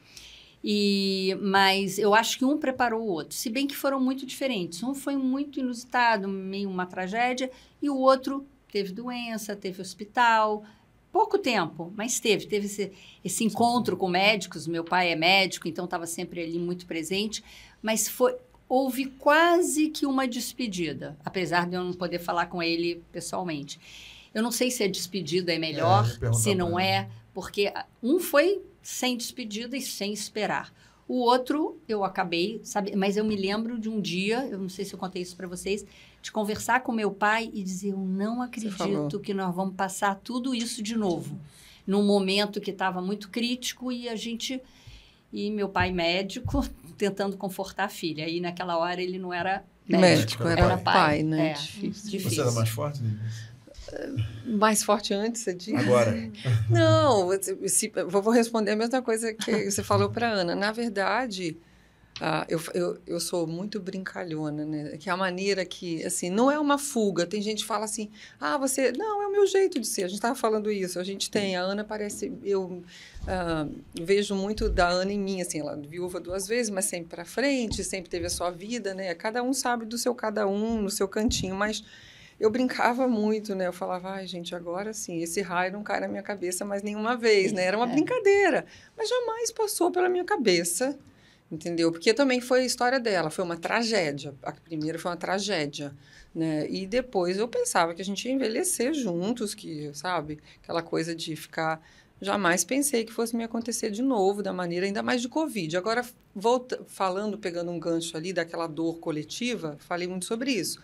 Speaker 5: Mas eu acho que um preparou o outro, se bem que foram muito diferentes. Um foi muito inusitado, meio uma tragédia, e o outro teve doença, teve hospital. Pouco tempo, mas teve esse encontro com médicos. Meu pai é médico, então estava sempre ali muito presente, mas houve quase que uma despedida, apesar de eu não poder falar com ele pessoalmente. Eu não sei se a despedida é melhor, se não é, porque um foi sem despedida e sem esperar. O outro, eu acabei, mas eu me lembro de um dia, eu não sei se eu contei isso para vocês, de conversar com meu pai e dizer, eu não acredito que nós vamos passar tudo isso de novo. Num momento que estava muito crítico e meu pai médico tentando confortar a filha. Aí naquela hora ele não era médico,
Speaker 4: era pai, né?
Speaker 2: Difícil. Você era mais forte, Denise?
Speaker 4: Mais forte antes, você disse?
Speaker 2: Agora.
Speaker 4: Não, vou responder a mesma coisa que você falou para Ana. Na verdade, Eu sou muito brincalhona, né? Que é a maneira que, assim, não é uma fuga. Tem gente que fala assim, você... Não, é o meu jeito de ser. A gente estava falando isso. A gente tem... A Ana parece... Eu vejo muito da Ana em mim, assim, ela é viúva 2 vezes, mas sempre para frente, sempre teve a sua vida, né? Cada um sabe do seu cada um, no seu cantinho, mas... Eu brincava muito, né? Eu falava, gente, agora sim, esse raio não cai na minha cabeça mais nenhuma vez, né? Era uma brincadeira, mas jamais passou pela minha cabeça, entendeu? Porque também foi a história dela, foi uma tragédia. A primeira foi uma tragédia, né? E depois eu pensava que a gente ia envelhecer juntos, que, sabe? Aquela coisa de ficar... Jamais pensei que fosse me acontecer de novo, da maneira, ainda mais de Covid. Agora, pegando um gancho ali daquela dor coletiva, falei muito sobre isso.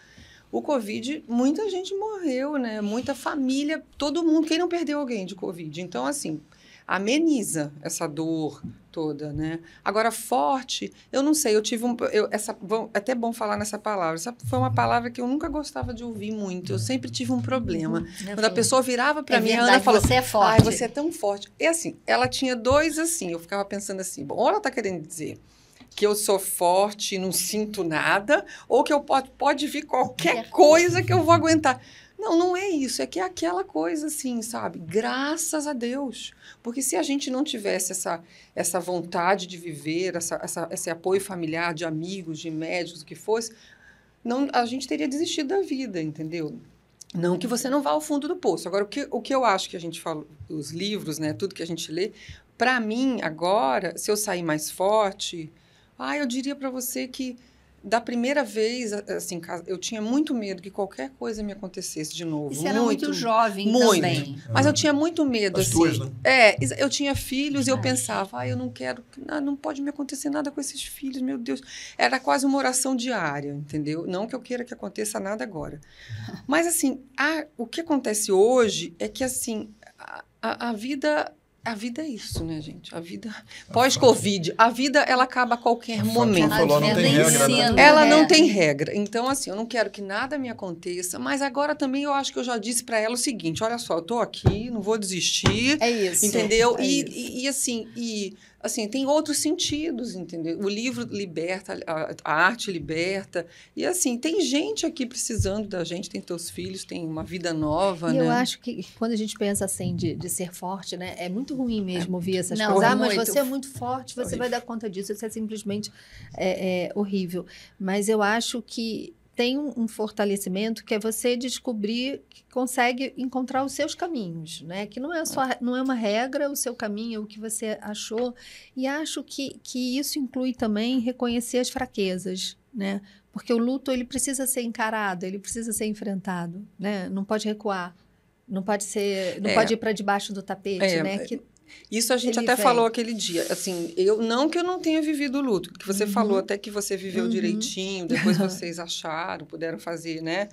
Speaker 4: O Covid, muita gente morreu, né? Muita família, todo mundo, quem não perdeu alguém de Covid? Então, assim, ameniza essa dor toda, né? Agora, forte, eu não sei, eu tive até bom falar nessa palavra, essa foi uma palavra que eu nunca gostava de ouvir muito, eu sempre tive um problema. Quando a pessoa virava para mim, a Ana falou,
Speaker 5: você é forte.
Speaker 4: Você é tão forte. E assim, ela tinha 2 assim, eu ficava pensando assim, bom, ou ela está querendo dizer que eu sou forte e não sinto nada, ou que eu pode vir qualquer coisa que eu vou aguentar. Não é isso, é que é aquela coisa assim, sabe? Graças a Deus. Porque se a gente não tivesse essa vontade de viver, esse apoio familiar, de amigos, de médicos, o que fosse, a gente teria desistido da vida, entendeu? Não que você não vá ao fundo do poço. Agora, o que eu acho que a gente fala, os livros, né, tudo que a gente lê, para mim, agora, se eu sair mais forte... eu diria para você que, da primeira vez, assim, eu tinha muito medo que qualquer coisa me acontecesse de novo.
Speaker 5: Você era muito jovem também.
Speaker 4: Mas eu tinha muito medo,
Speaker 2: As
Speaker 4: assim.
Speaker 2: tuas, né?
Speaker 4: Eu tinha filhos e eu pensava, eu não quero, não pode me acontecer nada com esses filhos, meu Deus. Era quase uma oração diária, entendeu? Não que eu queira que aconteça nada agora. Mas, assim, o que acontece hoje é que, assim, a vida... A vida é isso, né, gente? A vida pós-Covid, a vida ela acaba a qualquer momento.
Speaker 2: Falou, não tem regra, né?
Speaker 4: Ela não tem regra. Então, assim, eu não quero que nada me aconteça, mas agora também eu acho que eu já disse para ela o seguinte: olha só, eu tô aqui, não vou desistir.
Speaker 5: É isso.
Speaker 4: Entendeu?
Speaker 5: É
Speaker 4: E assim, tem outros sentidos, entendeu? O livro liberta, a arte liberta. E, assim, tem gente aqui precisando da gente, tem teus filhos, tem uma vida nova,
Speaker 3: e
Speaker 4: né?
Speaker 3: eu acho que quando a gente pensa, assim, de ser forte, né? É muito ruim mesmo ouvir essas
Speaker 5: Não,
Speaker 3: coisas.
Speaker 5: mas
Speaker 3: Você é muito forte, você vai dar conta disso. Isso é simplesmente horrível. Mas eu acho que tem um fortalecimento que é você descobrir que consegue encontrar os seus caminhos, né? Que não é uma regra, o seu caminho, é o que você achou. E acho que isso inclui também reconhecer as fraquezas, né? Porque o luto, ele precisa ser encarado, ele precisa ser enfrentado, né? Não pode recuar, não pode ir para debaixo do tapete, né?
Speaker 4: Isso a gente até falou aquele dia, assim, não que eu não tenha vivido o luto, que você falou até que você viveu direitinho, depois vocês acharam, puderam fazer, né?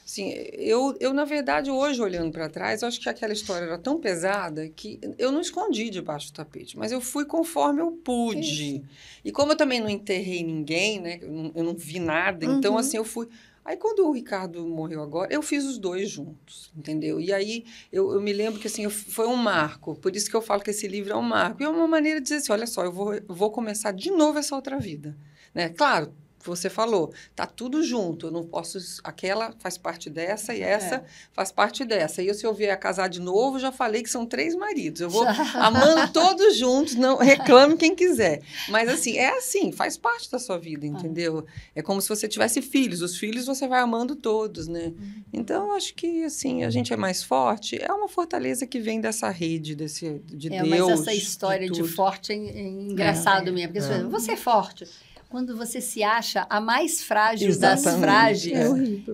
Speaker 4: Assim, eu, na verdade, hoje, olhando para trás, eu acho que aquela história era tão pesada que eu não escondi debaixo do tapete, mas eu fui conforme eu pude. Isso. E como eu também não enterrei ninguém, né? Eu não vi nada, então, assim, eu fui... Aí, quando o Ricardo morreu agora, eu fiz os 2 juntos, entendeu? E aí, eu me lembro que, assim, foi um marco. Por isso que eu falo que esse livro é um marco. E é uma maneira de dizer assim, olha só, eu vou começar de novo essa outra vida, né? Claro, você falou, tá tudo junto, eu não posso... Aquela faz parte dessa e essa faz parte dessa. E se eu vier a casar de novo, já falei que são 3 maridos. Eu vou amando todos juntos, não reclame quem quiser. Mas, assim, faz parte da sua vida, entendeu? É como se você tivesse filhos. Os filhos você vai amando todos, né? Então, eu acho que, assim, a gente é mais forte. É uma fortaleza que vem dessa rede, de Deus.
Speaker 5: Mas essa história de forte é engraçado mesmo. Porque você é forte. Quando você se acha a mais frágil das frágeis,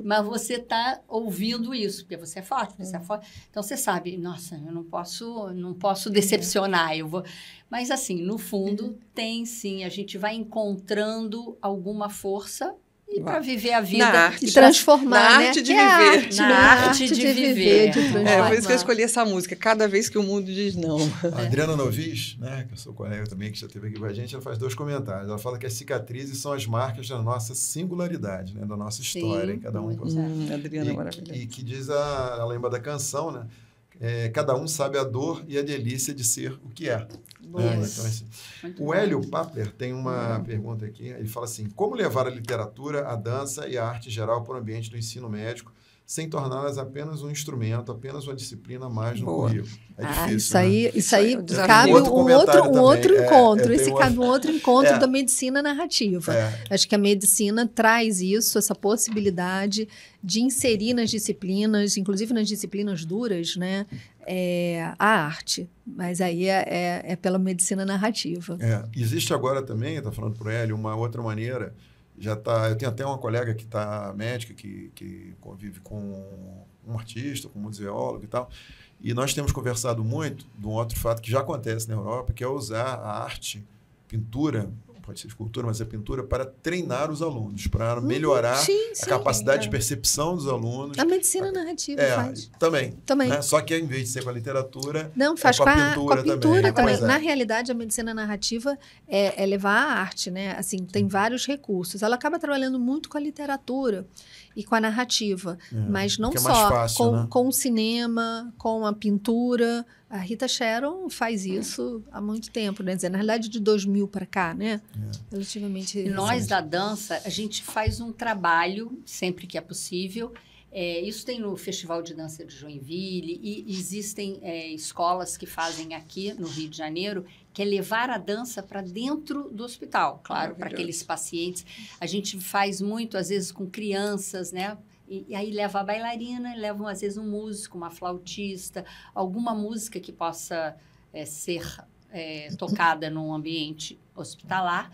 Speaker 5: mas você está ouvindo isso, porque você é forte, Então, você sabe, nossa, eu não posso decepcionar, Mas, assim, no fundo, tem sim, a gente vai encontrando alguma força e para viver a vida.
Speaker 4: Na arte,
Speaker 3: e transformar,
Speaker 4: na
Speaker 3: né?
Speaker 4: arte de viver.
Speaker 5: Na arte de viver.
Speaker 4: Por isso que eu escolhi essa música, cada vez que o mundo diz não.
Speaker 2: A Adriana Novis, né, que eu sou colega também, que já esteve aqui com a gente, ela faz 2 comentários. Ela fala que as cicatrizes são as marcas da nossa singularidade, né, da nossa história. Cada um
Speaker 4: Adriana é maravilhosa.
Speaker 2: E que diz, ela lembra da canção, né? cada um sabe a dor e a delícia de ser o que é. Então, assim, o Hélio Papler tem uma pergunta aqui. Ele fala assim: como levar a literatura, a dança e a arte em geral para o ambiente do ensino médico sem torná-las apenas um instrumento, apenas uma disciplina a mais no currículo? É difícil,
Speaker 3: isso aí cabe um outro encontro. Cabe um outro encontro da medicina narrativa. Acho que a medicina traz isso, essa possibilidade de inserir nas disciplinas, inclusive nas disciplinas duras, né, a arte. Mas aí é pela medicina narrativa.
Speaker 2: Existe agora também, está falando para o Hélio, uma outra maneira. Eu tenho até uma colega que está médica, que convive com um artista, com um museólogo e tal, e nós temos conversado muito de um outro fato que já acontece na Europa, que é usar a arte, pintura, pode ser escultura, mas é pintura, para treinar os alunos, para melhorar a capacidade de percepção dos alunos.
Speaker 3: A medicina narrativa faz.
Speaker 2: Também. Né? Só que, em vez de ser com a literatura,
Speaker 3: faz com a pintura também.
Speaker 2: Também.
Speaker 3: Na realidade, a medicina narrativa é levar a arte, né? Assim, tem vários recursos. Ela acaba trabalhando muito com a literatura e com a narrativa, mas não só fácil, com o cinema, com a pintura. A Rita Sharon faz isso há muito tempo, né? Na realidade, de 2000 para cá, né? Relativamente.
Speaker 5: E nós, da dança, a gente faz um trabalho, sempre que é possível. Isso tem no Festival de Dança de Joinville, e existem escolas que fazem aqui no Rio de Janeiro, que é levar a dança para dentro do hospital, claro, para aqueles pacientes. A gente faz muito, às vezes, com crianças, né? E aí leva a bailarina, levam às vezes um músico, uma flautista, alguma música que possa ser tocada num ambiente hospitalar.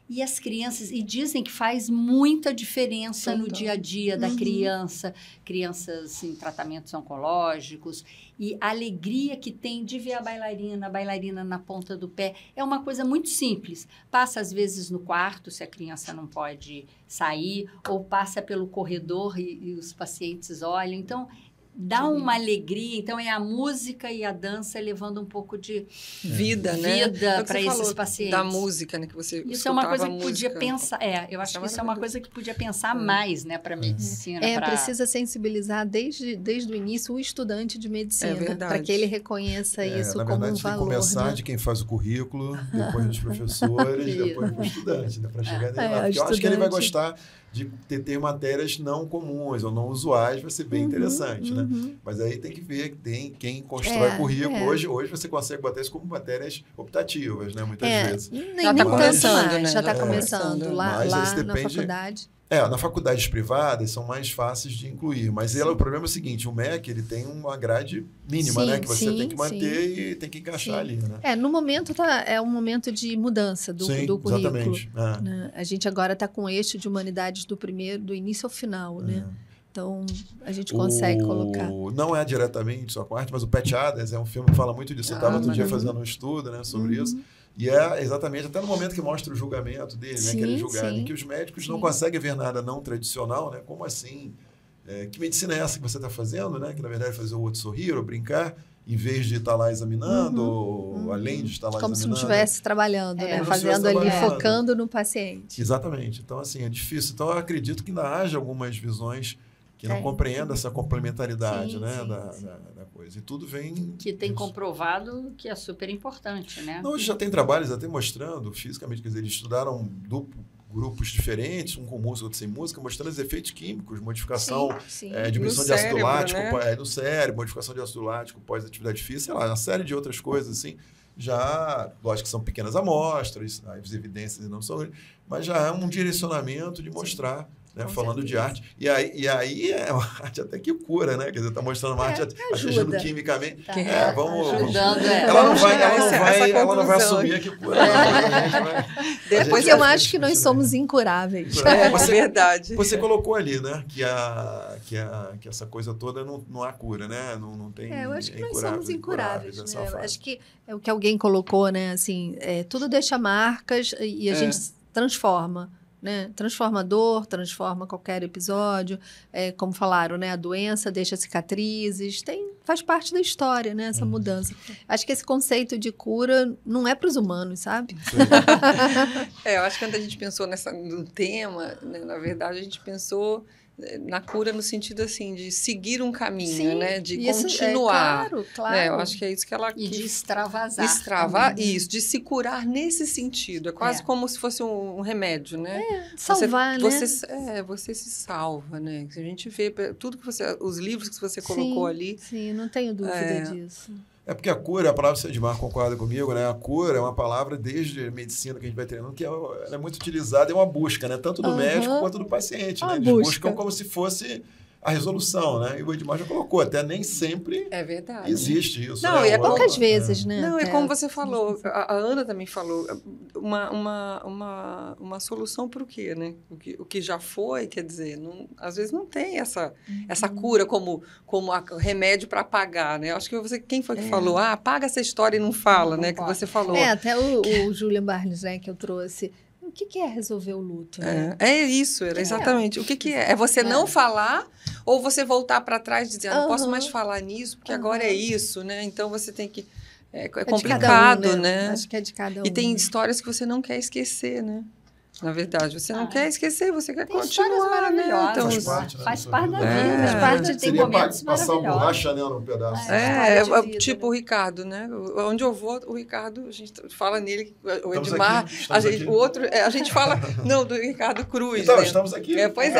Speaker 5: E as crianças, e dizem que faz muita diferença no dia a dia da criança, crianças em tratamentos oncológicos, e a alegria que tem de ver a bailarina na ponta do pé. É uma coisa muito simples. Passa, às vezes, no quarto, se a criança não pode sair, ou passa pelo corredor e os pacientes olham. Então, dá uma alegria. Então, é a música e a dança levando um pouco de
Speaker 4: vida,
Speaker 5: né? Vida para esses pacientes.
Speaker 4: Da música, né? Que você
Speaker 5: isso é uma coisa que podia pensar. Eu acho que isso é uma coisa que podia pensar mais, né, para a medicina.
Speaker 3: Precisa sensibilizar desde o início o estudante de medicina, para que ele reconheça isso como um valor.
Speaker 2: Tem que começar de quem faz o currículo, depois dos professores, depois do estudante, né, para chegar nele lá. Porque eu acho que ele vai gostar de ter matérias não comuns ou não usuais, vai ser bem interessante, né? Mas aí tem que ver que tem quem constrói currículo. Hoje você consegue botar isso como matérias optativas, né? Muitas vezes.
Speaker 3: Já está começando, né? Já está começando lá na faculdade.
Speaker 2: Na faculdades privadas são mais fáceis de incluir, mas o problema é o seguinte: o MEC ele tem uma grade mínima, né, que você tem que manter e tem que encaixar ali, né?
Speaker 3: No momento é um momento de mudança do currículo. Exatamente. Né? A gente agora está com o eixo de humanidades do início ao final, né? Então, a gente consegue colocar.
Speaker 2: Não é diretamente só com arte, mas o Patch Adams é um filme que fala muito disso. Eu estava outro dia fazendo um estudo, né, sobre isso. E é exatamente até no momento que mostra o julgamento dele, né, que ele é julgado, em que os médicos não conseguem ver nada não tradicional, né? Como assim? Que medicina é essa que você está fazendo, né? Que na verdade é fazer o outro sorrir ou brincar, em vez de estar lá examinando, ou além de estar lá
Speaker 3: como
Speaker 2: examinando.
Speaker 3: se não estivesse trabalhando, né? Fazendo ali, focando no paciente.
Speaker 2: Exatamente. Então, assim, é difícil. Então, eu acredito que ainda haja algumas visões que não compreendam essa complementaridade, né, da coisa. E tudo vem...
Speaker 5: Que tem comprovado que é super importante, né?
Speaker 2: Não, hoje já tem trabalhos até mostrando fisicamente, quer dizer, eles estudaram grupos diferentes, um com música, outro sem música, mostrando os efeitos químicos, modificação, diminuição de ácido lático, né? No cérebro, modificação de ácido lático pós-atividade física, sei lá, uma série de outras coisas, assim. Já, lógico que são pequenas amostras, as evidências não são grandes, mas já é um direcionamento de mostrar, né, falando de arte. E aí é uma arte até que cura, né? Quer dizer, está mostrando uma arte agindo quimicamente. Vamos ajudando, ela não vai assumir que cura.
Speaker 3: Porque eu acho que nós somos incuráveis.
Speaker 4: É verdade.
Speaker 2: Você colocou ali, né? Que essa coisa toda não há cura, né? Não tem.
Speaker 3: Eu acho que nós somos incuráveis. Né? Acho que é o que alguém colocou, né? Assim, tudo deixa marcas e a gente transforma. Né? Transforma a dor, transforma qualquer episódio, como falaram, né? A doença deixa cicatrizes, faz parte da história, né? Essa mudança. Acho que esse conceito de cura não é para os humanos, sabe?
Speaker 4: Eu acho que quando a gente pensou no tema, né, na verdade a gente pensou na cura no sentido assim de seguir um caminho,
Speaker 3: Sim,
Speaker 4: né? De
Speaker 3: isso
Speaker 4: continuar.
Speaker 3: Claro.
Speaker 4: Né? Eu acho que é isso que ela
Speaker 5: E
Speaker 4: quis.
Speaker 5: de extravasar.
Speaker 4: Isso, de se curar nesse sentido. É quase como se fosse um remédio, né?
Speaker 3: Salvar,
Speaker 4: você se salva, né? A gente vê tudo que os livros que você colocou ali.
Speaker 3: Sim, não tenho dúvida disso.
Speaker 2: É porque a cura, a palavra que o Edmar concorda comigo, né? A cura é uma palavra desde a medicina que a gente vai treinando, que ela é muito utilizada, é uma busca, né? Tanto do médico quanto do paciente, né? Eles buscam como se fosse a resolução, né? E o Edmar já colocou, até nem sempre existe isso.
Speaker 4: Não,
Speaker 2: né?
Speaker 4: é
Speaker 3: poucas vezes, né?
Speaker 4: Não, é como você falou, a Ana também falou, uma solução para o quê, né? O que já foi, quer dizer, às vezes não tem essa cura como remédio para apagar, né? Acho que quem foi que falou? Apaga essa história e não fala, né? Que você falou.
Speaker 3: Até o Julian Barnes, né, que eu trouxe. O que é resolver o luto? Né?
Speaker 4: É isso, exatamente. O que é? É você não falar ou você voltar para trás e dizer, não posso mais falar nisso, porque agora é isso, né? Então, você tem que... É complicado, né?
Speaker 3: Acho que é de cada um.
Speaker 4: E tem histórias que você não quer esquecer, né? Na verdade, você não quer esquecer, você quer
Speaker 5: tem
Speaker 4: continuar, né?
Speaker 5: Então, faz parte da vida, faz parte, tem momentos
Speaker 2: passar
Speaker 5: maravilhosos.
Speaker 2: borracha, né, num pedaço.
Speaker 4: Tipo o Ricardo, né? Onde eu vou, o Ricardo, a gente fala nele, o
Speaker 2: Estamos
Speaker 4: Edmar,
Speaker 2: aqui.
Speaker 4: o outro, a gente fala, do Ricardo Cruz,
Speaker 2: então,
Speaker 4: né?
Speaker 2: estamos aqui.
Speaker 4: Pois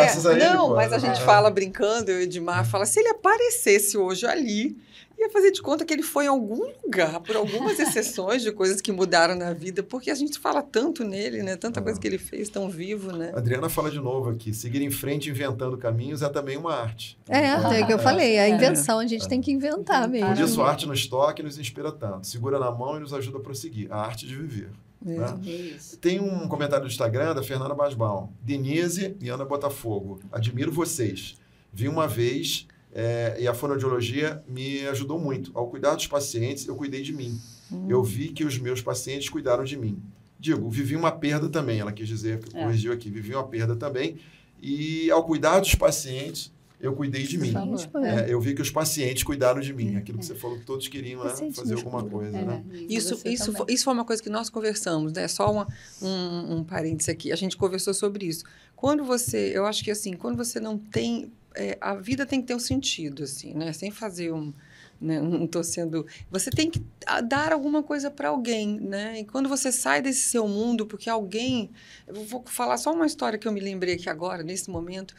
Speaker 4: mas a gente fala brincando, o Edmar fala, se ele aparecesse hoje ali, ia fazer de conta que ele foi em algum lugar, por algumas exceções de coisas que mudaram na vida, porque a gente fala tanto nele, né? Tanta coisa que ele fez, tão vivo, né?
Speaker 2: A Adriana fala de novo aqui, seguir em frente inventando caminhos é também uma arte.
Speaker 3: É o que eu falei, a invenção a gente tem que inventar mesmo.
Speaker 2: Por isso a arte nos toca e nos inspira tanto, segura na mão e nos ajuda a prosseguir, a arte de viver. Né? Tem um comentário do Instagram da Fernanda Basbaum, Denise e Ana Botafogo, admiro vocês, vi uma vez... e a fonoaudiologia me ajudou muito. Ao cuidar dos pacientes, eu cuidei de mim. Eu vi que os meus pacientes cuidaram de mim. Vivi uma perda também, ela quis dizer, corrigiu aqui, vivi uma perda também. E ao cuidar dos pacientes, eu cuidei de mim. Eu vi que os pacientes cuidaram de mim. Aquilo que você falou que todos queriam, né? Fazer alguma coisa. Né?
Speaker 4: Isso foi uma coisa que nós conversamos, né? Só um parênteses aqui. A gente conversou sobre isso. Eu acho que assim, quando você não tem... a vida tem que ter um sentido, assim, né? Sem fazer não estou sendo... Você tem que dar alguma coisa para alguém, né? E quando você sai desse seu mundo, porque alguém... Eu vou falar só uma história que eu me lembrei aqui agora, nesse momento.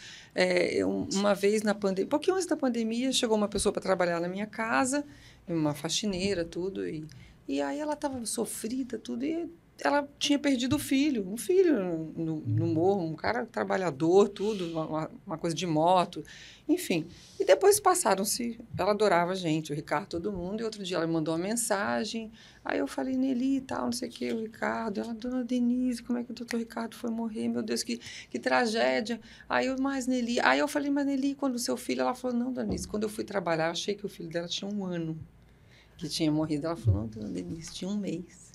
Speaker 4: Uma vez na pandemia... Pouquinho antes da pandemia, chegou uma pessoa para trabalhar na minha casa, uma faxineira, tudo. E aí ela estava sofrida, tudo, e... ela tinha perdido um filho no morro, um cara trabalhador, tudo, uma coisa de moto, enfim. E depois passaram-se, ela adorava a gente, o Ricardo, todo mundo, e outro dia ela me mandou uma mensagem, aí eu falei, Nelly e tal, não sei o que, o Ricardo, ela, dona Denise, como é que o doutor Ricardo foi morrer, meu Deus, que tragédia. Aí eu falei, mas Nelly, quando o seu filho, ela falou, não, dona Denise, quando eu fui trabalhar, eu achei que o filho dela tinha 1 ano que tinha morrido. Ela falou, não, dona Denise, tinha 1 mês.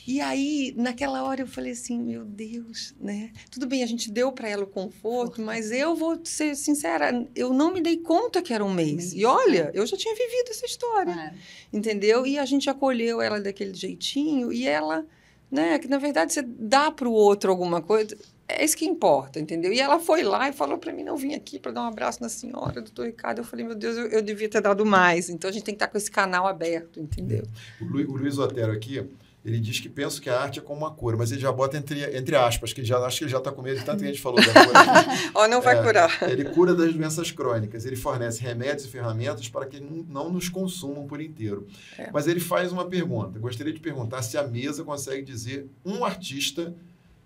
Speaker 4: E aí, naquela hora, eu falei assim, meu Deus, né? Tudo bem, a gente deu para ela o conforto, mas eu vou ser sincera, eu não me dei conta que era 1 mês. E olha, eu já tinha vivido essa história, entendeu? E a gente acolheu ela daquele jeitinho, e ela, né? Que, na verdade, você dá para o outro alguma coisa, é isso que importa, entendeu? E ela foi lá e falou para mim, não, vim aqui para dar um abraço na senhora, doutor Ricardo. Eu falei, meu Deus, eu devia ter dado mais. Então, a gente tem que estar com esse canal aberto, entendeu?
Speaker 2: O Luiz Otero aqui... Ele diz que pensa que a arte é como uma cura, mas ele já bota entre aspas, que acho que ele já está com medo de tanto que a gente falou da cura.
Speaker 4: Não vai curar.
Speaker 2: Ele cura das doenças crônicas, ele fornece remédios e ferramentas para que não nos consumam por inteiro. Mas ele faz uma pergunta. Gostaria de perguntar se a mesa consegue dizer um artista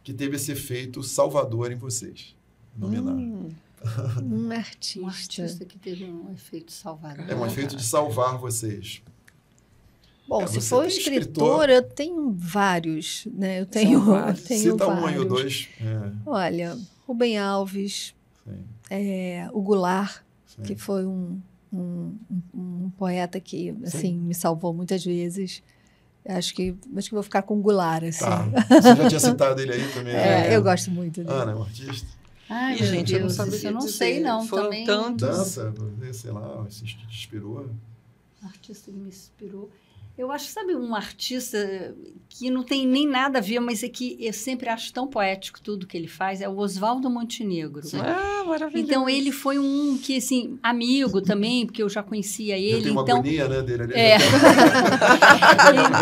Speaker 2: que teve esse efeito salvador em vocês. Nominar.
Speaker 3: Um artista.
Speaker 5: Um artista que teve um efeito salvador.
Speaker 2: É um efeito de salvar vocês.
Speaker 3: Bom, se for escritor, eu tenho vários, né? Eu tenho
Speaker 2: Cita
Speaker 3: vários.
Speaker 2: Um aí ou 2.
Speaker 3: Olha, Rubem Alves, o Goulart, que foi um poeta que, assim, me salvou muitas vezes. Acho que vou ficar com o Goulart, assim.
Speaker 2: Você já tinha citado ele aí também?
Speaker 3: Eu gosto muito dele.
Speaker 2: Ana, é um artista?
Speaker 5: Ai, gente, eu não saberia não sei, não.
Speaker 4: Foram
Speaker 5: também.
Speaker 4: Tantos.
Speaker 2: Dança, sei lá, se te inspirou?
Speaker 5: Artista que me inspirou. Eu acho, sabe, um artista que não tem nem nada a ver, mas é que eu sempre acho tão poético tudo que ele faz, é o Oswaldo Montenegro.
Speaker 4: Ah, maravilhoso.
Speaker 5: Então, ele foi um que, assim, amigo também, porque eu já conhecia ele.
Speaker 2: Tem uma agonia, né, dele ali.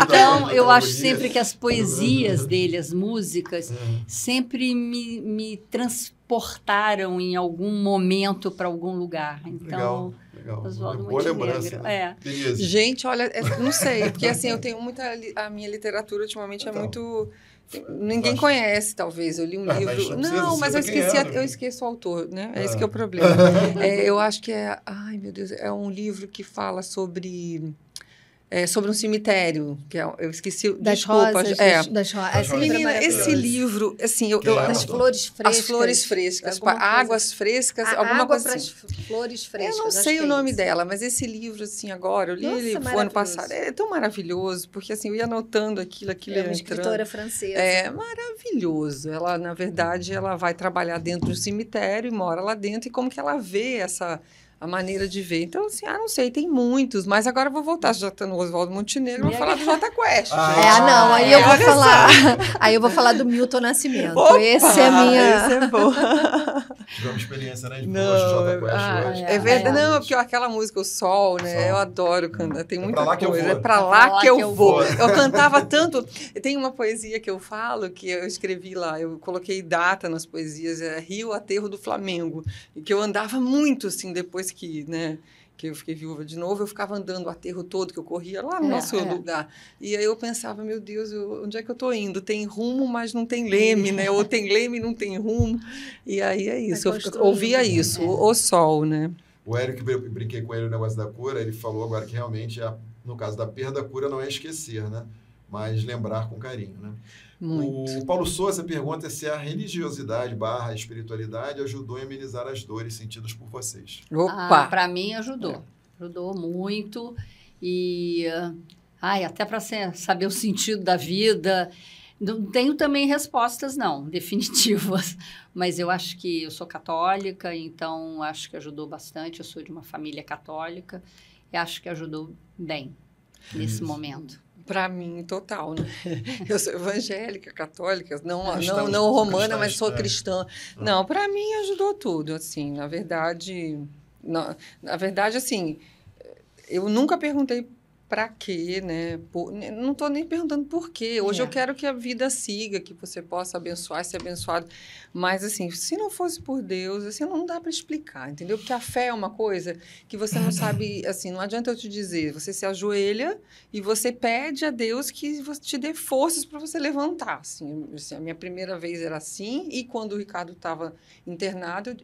Speaker 5: Então, eu acho sempre que as poesias dele, as músicas, sempre me transportaram em algum momento para algum lugar. Então...
Speaker 2: Legal.
Speaker 5: Oswaldo
Speaker 2: Boa
Speaker 5: Montenegro.
Speaker 2: lembrança. Né?
Speaker 4: Gente, olha, não sei, porque assim, eu tenho muita... A minha literatura ultimamente é muito... Ninguém conhece, talvez. Eu li um livro... Mas eu esqueço o autor, né? Esse que é o problema. Eu acho que é... Ai, meu Deus, é um livro que fala sobre um cemitério, que eu esqueci...
Speaker 3: Das rosas.
Speaker 4: Menina, esse livro, assim...
Speaker 3: As flores frescas.
Speaker 4: As flores frescas, águas frescas, alguma coisa assim.
Speaker 3: Flores frescas.
Speaker 4: Eu não sei o nome dela, mas esse livro, assim, agora, eu li ele o ano passado. É tão maravilhoso, porque, assim, eu ia anotando aquilo
Speaker 3: é uma escritora francesa.
Speaker 4: É maravilhoso. Ela, na verdade, ela vai trabalhar dentro do cemitério e mora lá dentro, e como que ela vê a maneira de ver. Então, assim, não sei, tem muitos, mas agora eu vou voltar, já está no Oswaldo Montenegro, vou falar do Jota Quest.
Speaker 3: Aí eu vou falar do Milton Nascimento.
Speaker 4: Opa,
Speaker 3: esse é minha...
Speaker 4: Esse é bom.
Speaker 2: Tivemos experiência, né? De Jota Quest hoje.
Speaker 4: É verdade, não, porque aquela música, O Sol, né? Eu adoro cantar, tem muita coisa.
Speaker 2: É
Speaker 4: pra lá que eu vou. Eu cantava tanto. Tem uma poesia que eu falo, que eu escrevi lá, eu coloquei data nas poesias, Rio, Aterro do Flamengo, e que eu andava muito, assim, depois que eu fiquei viúva de novo, eu ficava andando o aterro todo, que eu corria lá no nosso lugar. E aí eu pensava, meu Deus, onde é que eu estou indo? Tem rumo, mas não tem leme, né? Ou tem leme e não tem rumo. E aí é isso, eu ouvia isso, o sol, né?
Speaker 2: O Érico, eu brinquei com ele no negócio da cura, ele falou agora que realmente, no caso da perda, a cura não é esquecer, né? Mas lembrar com carinho, né?
Speaker 4: Muito.
Speaker 2: O Paulo Souza pergunta se a religiosidade / espiritualidade ajudou a amenizar as dores sentidas por vocês.
Speaker 5: Opa! Para mim ajudou. Ajudou muito. E até para saber o sentido da vida. Não tenho também respostas, não, definitivas. Mas eu acho que eu sou católica, então acho que ajudou bastante. Eu sou de uma família católica e acho que ajudou bem nesse momento.
Speaker 4: Para mim, total, né? Eu sou evangélica, católica, não romana, mas sou cristã. Não, para mim ajudou tudo, assim, na verdade, assim, eu nunca perguntei para quê, né? Não estou nem perguntando por quê. Hoje eu quero que a vida siga, que você possa abençoar, ser abençoado. Mas, assim, se não fosse por Deus, assim, não dá para explicar, entendeu? Porque a fé é uma coisa que você não sabe, assim, não adianta eu te dizer. Você se ajoelha e você pede a Deus que te dê forças para você levantar. Assim, a minha primeira vez era assim, e quando o Ricardo estava internado,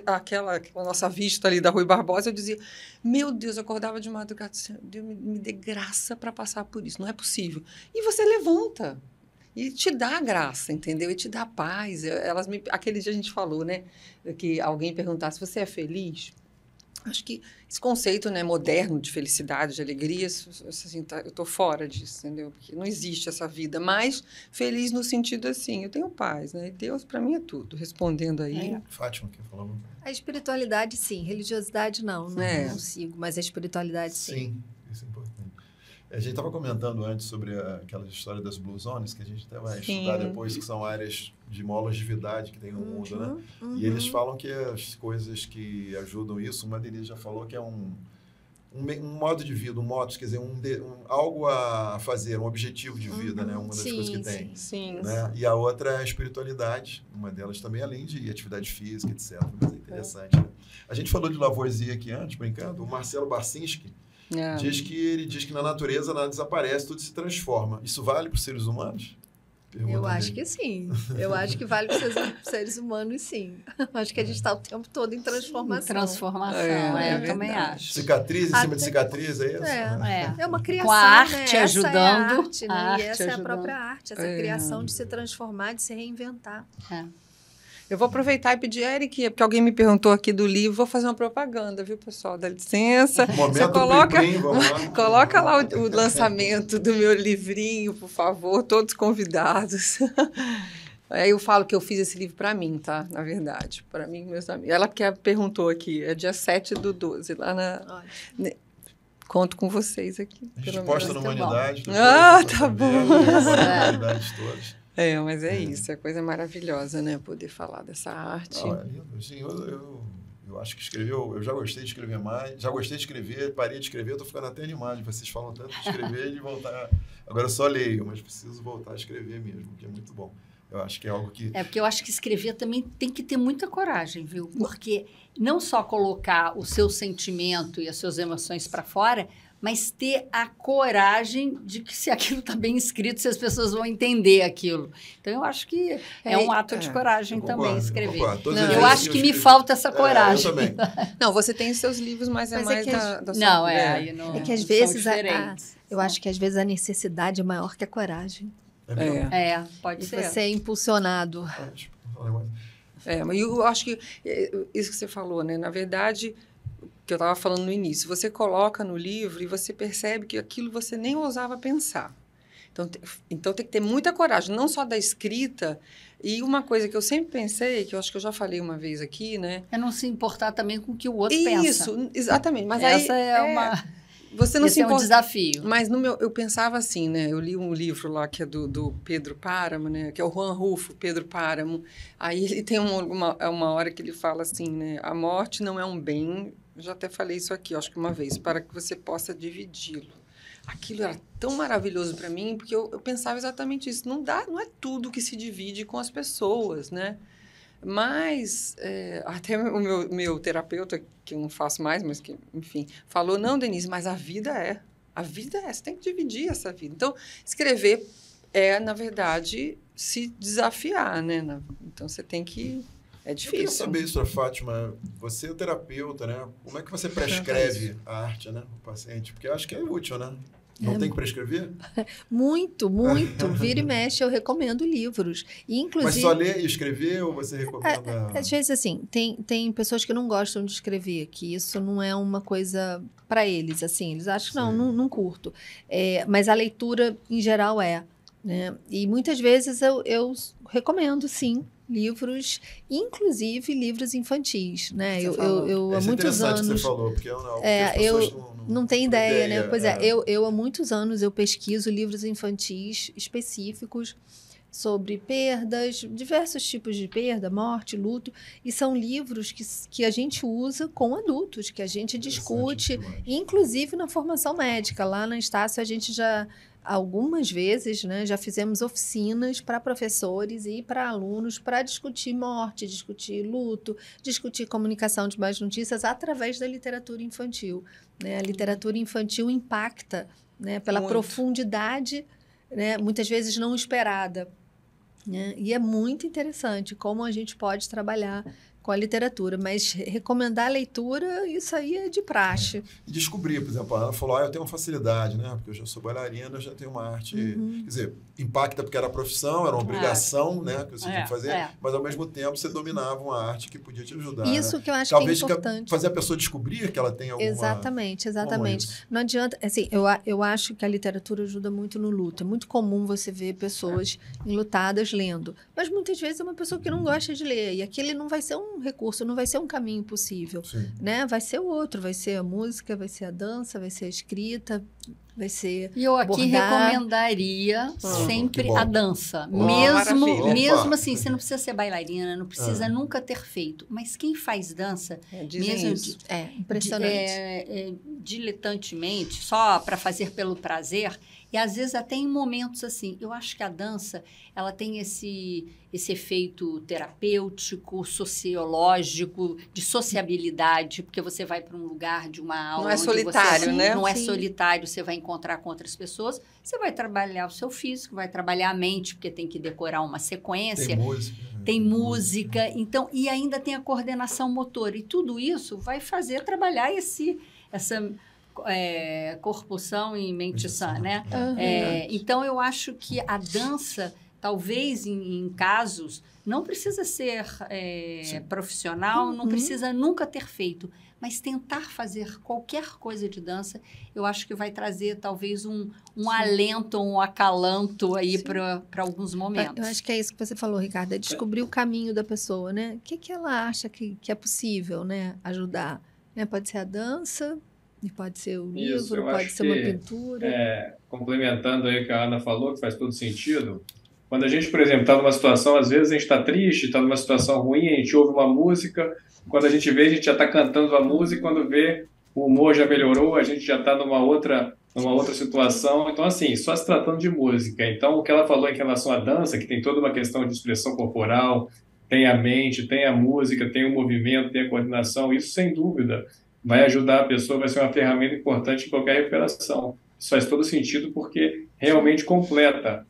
Speaker 4: aquela nossa vista ali da Rui Barbosa, eu dizia, meu Deus, eu acordava de madrugada, Deus me dê graça para passar por isso, não é possível. E você levanta e te dá graça, entendeu? E te dá paz. Aquele dia a gente falou, né, que alguém perguntasse, você é feliz? Acho que esse conceito, né, moderno de felicidade, de alegria, assim, eu estou fora disso, entendeu? Porque não existe essa vida, mas feliz no sentido assim, eu tenho paz, né? Deus para mim é tudo. Respondendo aí.
Speaker 2: Fátima, quer falar?
Speaker 3: A espiritualidade, sim. Religiosidade, não sigo, mas a espiritualidade, sim.
Speaker 2: Sim, isso é importante. A gente estava comentando antes sobre aquela história das Blue Zones, que a gente até vai estudar depois, que são áreas de uma longevidade que tem no mundo, né? E eles falam que as coisas que ajudam isso, uma deles já falou que é um modo de vida, quer dizer, algo a fazer, um objetivo de vida, né? Uma das coisas que tem.
Speaker 4: Sim.
Speaker 2: Né? E a outra é a espiritualidade, uma delas também, além de atividade física, etc. Mas é interessante, né? A gente falou de Lavoisier aqui antes, brincando, o Marcelo Barcinski, ele diz que na natureza nada desaparece, tudo se transforma. Isso vale para os seres humanos?
Speaker 3: Eu acho que sim. Eu acho que vale para os seres humanos, sim. Acho que a gente está o tempo todo em transformação.
Speaker 5: Eu também acho.
Speaker 2: Cicatriz em cima de cicatriz, é isso?
Speaker 3: É uma criação,
Speaker 5: com a arte ajudando.
Speaker 3: Essa é a arte, essa é a própria arte, essa criação de se transformar, de se reinventar.
Speaker 4: Eu vou aproveitar e pedir, Eric, porque alguém me perguntou aqui do livro, vou fazer uma propaganda, viu, pessoal? Dá licença.
Speaker 2: Você
Speaker 4: coloca lá o lançamento do meu livrinho, por favor, todos convidados. Aí eu falo que eu fiz esse livro para mim, tá? Na verdade, para mim e meus amigos. Ela que perguntou aqui, é dia 7/12, lá na... conto com vocês aqui.
Speaker 2: A gente posta na Humanidade.
Speaker 4: Tá bom.
Speaker 2: Humanidades todas.
Speaker 4: Mas é isso, é coisa maravilhosa, né? Poder falar dessa arte.
Speaker 2: É lindo. Assim, eu acho que eu já gostei de escrever mais, já gostei de escrever, parei de escrever, estou ficando até animado. Vocês falam tanto de escrever e de voltar. Agora eu só leio, mas preciso voltar a escrever mesmo, que é muito bom. Eu acho que é algo que...
Speaker 5: Porque eu acho que escrever também tem que ter muita coragem, viu? Porque não só colocar o seu sentimento e as suas emoções para fora, mas ter a coragem de que se aquilo está bem escrito, se as pessoas vão entender aquilo. Então, eu acho que é um ato de coragem também escrever. Eu acho que me falta essa coragem.
Speaker 2: Eu também.
Speaker 4: Não, você tem os seus livros, mas é mais da sua...
Speaker 5: Não,
Speaker 3: é que às vezes... Eu acho que às vezes a necessidade é maior que a coragem.
Speaker 5: Pode ser.
Speaker 3: Você é impulsionado.
Speaker 4: Mas eu acho que isso que você falou, né? Na verdade, que eu estava falando no início, você coloca no livro e você percebe que aquilo você nem ousava pensar. Então tem que ter muita coragem, não só da escrita. E uma coisa que eu sempre pensei, que eu acho que eu já falei uma vez aqui, né?
Speaker 5: É não se importar também com o que o outro pensa.
Speaker 4: Isso, exatamente. Mas
Speaker 5: essa é uma...
Speaker 4: Você não
Speaker 5: Esse
Speaker 4: se importa.
Speaker 5: É um desafio.
Speaker 4: Mas eu pensava assim, né? Eu li um livro lá que é do Pedro Páramo, né? Que é o Juan Rulfo, Pedro Páramo. Aí ele tem uma hora que ele fala assim, né? A morte não é um bem, eu já até falei isso aqui, acho que uma vez, para que você possa dividi-lo. Aquilo era tão maravilhoso para mim, porque eu pensava exatamente isso. Não é tudo que se divide com as pessoas, né? Mas, até o meu terapeuta, que eu não faço mais, mas que, enfim, falou, não, Denise, mas a vida é, você tem que dividir essa vida. Então, escrever na verdade, se desafiar, né? Então, você tem que... É difícil.
Speaker 2: Eu queria saber isso, Fátima, você é terapeuta, né? Como é que você prescreve a arte, né, o paciente? Porque eu acho que é útil, né? Não tem que prescrever?
Speaker 3: Muito, muito. Vira e mexe, eu recomendo livros. E, inclusive,
Speaker 2: mas só ler e escrever ou você recomenda?
Speaker 3: Às vezes, assim, tem pessoas que não gostam de escrever, que isso não é uma coisa para eles, assim. Eles acham, não curto. Mas a leitura, em geral, né? E muitas vezes eu recomendo, sim, livros, inclusive livros infantis, né? Eu há muitos anos...
Speaker 2: que você falou, porque as pessoas
Speaker 3: não tem ideia, né? Pois eu há muitos anos eu pesquiso livros infantis específicos sobre perdas, diversos tipos de perda, morte, luto, e são livros que a gente usa com adultos, que a gente discute, inclusive na formação médica. Lá na Estácio a gente já... Algumas vezes, né, já fizemos oficinas para professores e para alunos para discutir morte, discutir luto, discutir comunicação de más notícias através da literatura infantil. Né? A literatura infantil impacta, né, pela profundidade, né, muitas vezes não esperada. Né? E é muito interessante como a gente pode trabalhar com a literatura, mas recomendar a leitura, isso aí é de praxe.
Speaker 2: Descobrir, por exemplo, a Ana falou, eu tenho uma facilidade, né? Porque eu já sou bailarina, eu já tenho uma arte... Quer dizer, impacta porque era profissão, era uma obrigação, né? Que você tinha que fazer, mas ao mesmo tempo você dominava uma arte que podia te ajudar.
Speaker 3: Isso, né? Que eu acho
Speaker 2: talvez
Speaker 3: que é importante.
Speaker 2: Fazer a pessoa descobrir que ela tem alguma...
Speaker 3: Exatamente. Não adianta... Assim, eu acho que a literatura ajuda muito no luto. É muito comum você ver pessoas enlutadas lendo, mas muitas vezes é uma pessoa que não gosta de ler, e aquele não vai ser um recurso, não vai ser um caminho possível, né? Vai ser o outro, vai ser a música, vai ser a dança, vai ser a escrita, vai ser
Speaker 5: E eu aqui recomendaria sempre a dança. Mesmo assim, você não precisa ser bailarina, não precisa nunca ter feito. Mas quem faz dança, mesmo
Speaker 3: impressionante.
Speaker 5: Diletantemente, só para fazer pelo prazer, e às vezes até em momentos assim, eu acho que a dança, ela tem esse efeito terapêutico, sociológico, de sociabilidade, porque você vai para um lugar de uma aula...
Speaker 4: Não é solitário, né?
Speaker 5: Não é solitário, você vai encontrar com outras pessoas, você vai trabalhar o seu físico, vai trabalhar a mente, porque tem que decorar uma sequência. Tem música. Então, e ainda tem a coordenação motora. E tudo isso vai fazer trabalhar essa corpusão e mente sã, né? Então, eu acho que a dança, talvez em casos, não precisa ser profissional, não precisa nunca ter feito, mas tentar fazer qualquer coisa de dança, eu acho que vai trazer talvez um alento, um acalanto aí para alguns momentos.
Speaker 3: Eu acho que é isso que você falou, Ricardo, é descobrir o caminho da pessoa, né? O que ela acha que é possível, né? Ajudar. Né? Pode ser a dança, E pode ser o livro, pode ser uma pintura.
Speaker 1: Complementando aí o que a Ana falou, que faz todo sentido, quando a gente, por exemplo, está numa situação, às vezes a gente está triste, está numa situação ruim, a gente ouve uma música, quando a gente vê, a gente já está cantando a música, quando vê, o humor já melhorou, a gente já está numa outra situação. Então, assim, só se tratando de música. Então, o que ela falou em relação à dança, que tem toda uma questão de expressão corporal, tem a mente, tem a música, tem o movimento, tem a coordenação, isso sem dúvida vai ajudar a pessoa, vai ser uma ferramenta importante em qualquer recuperação. Isso faz todo sentido porque realmente completa,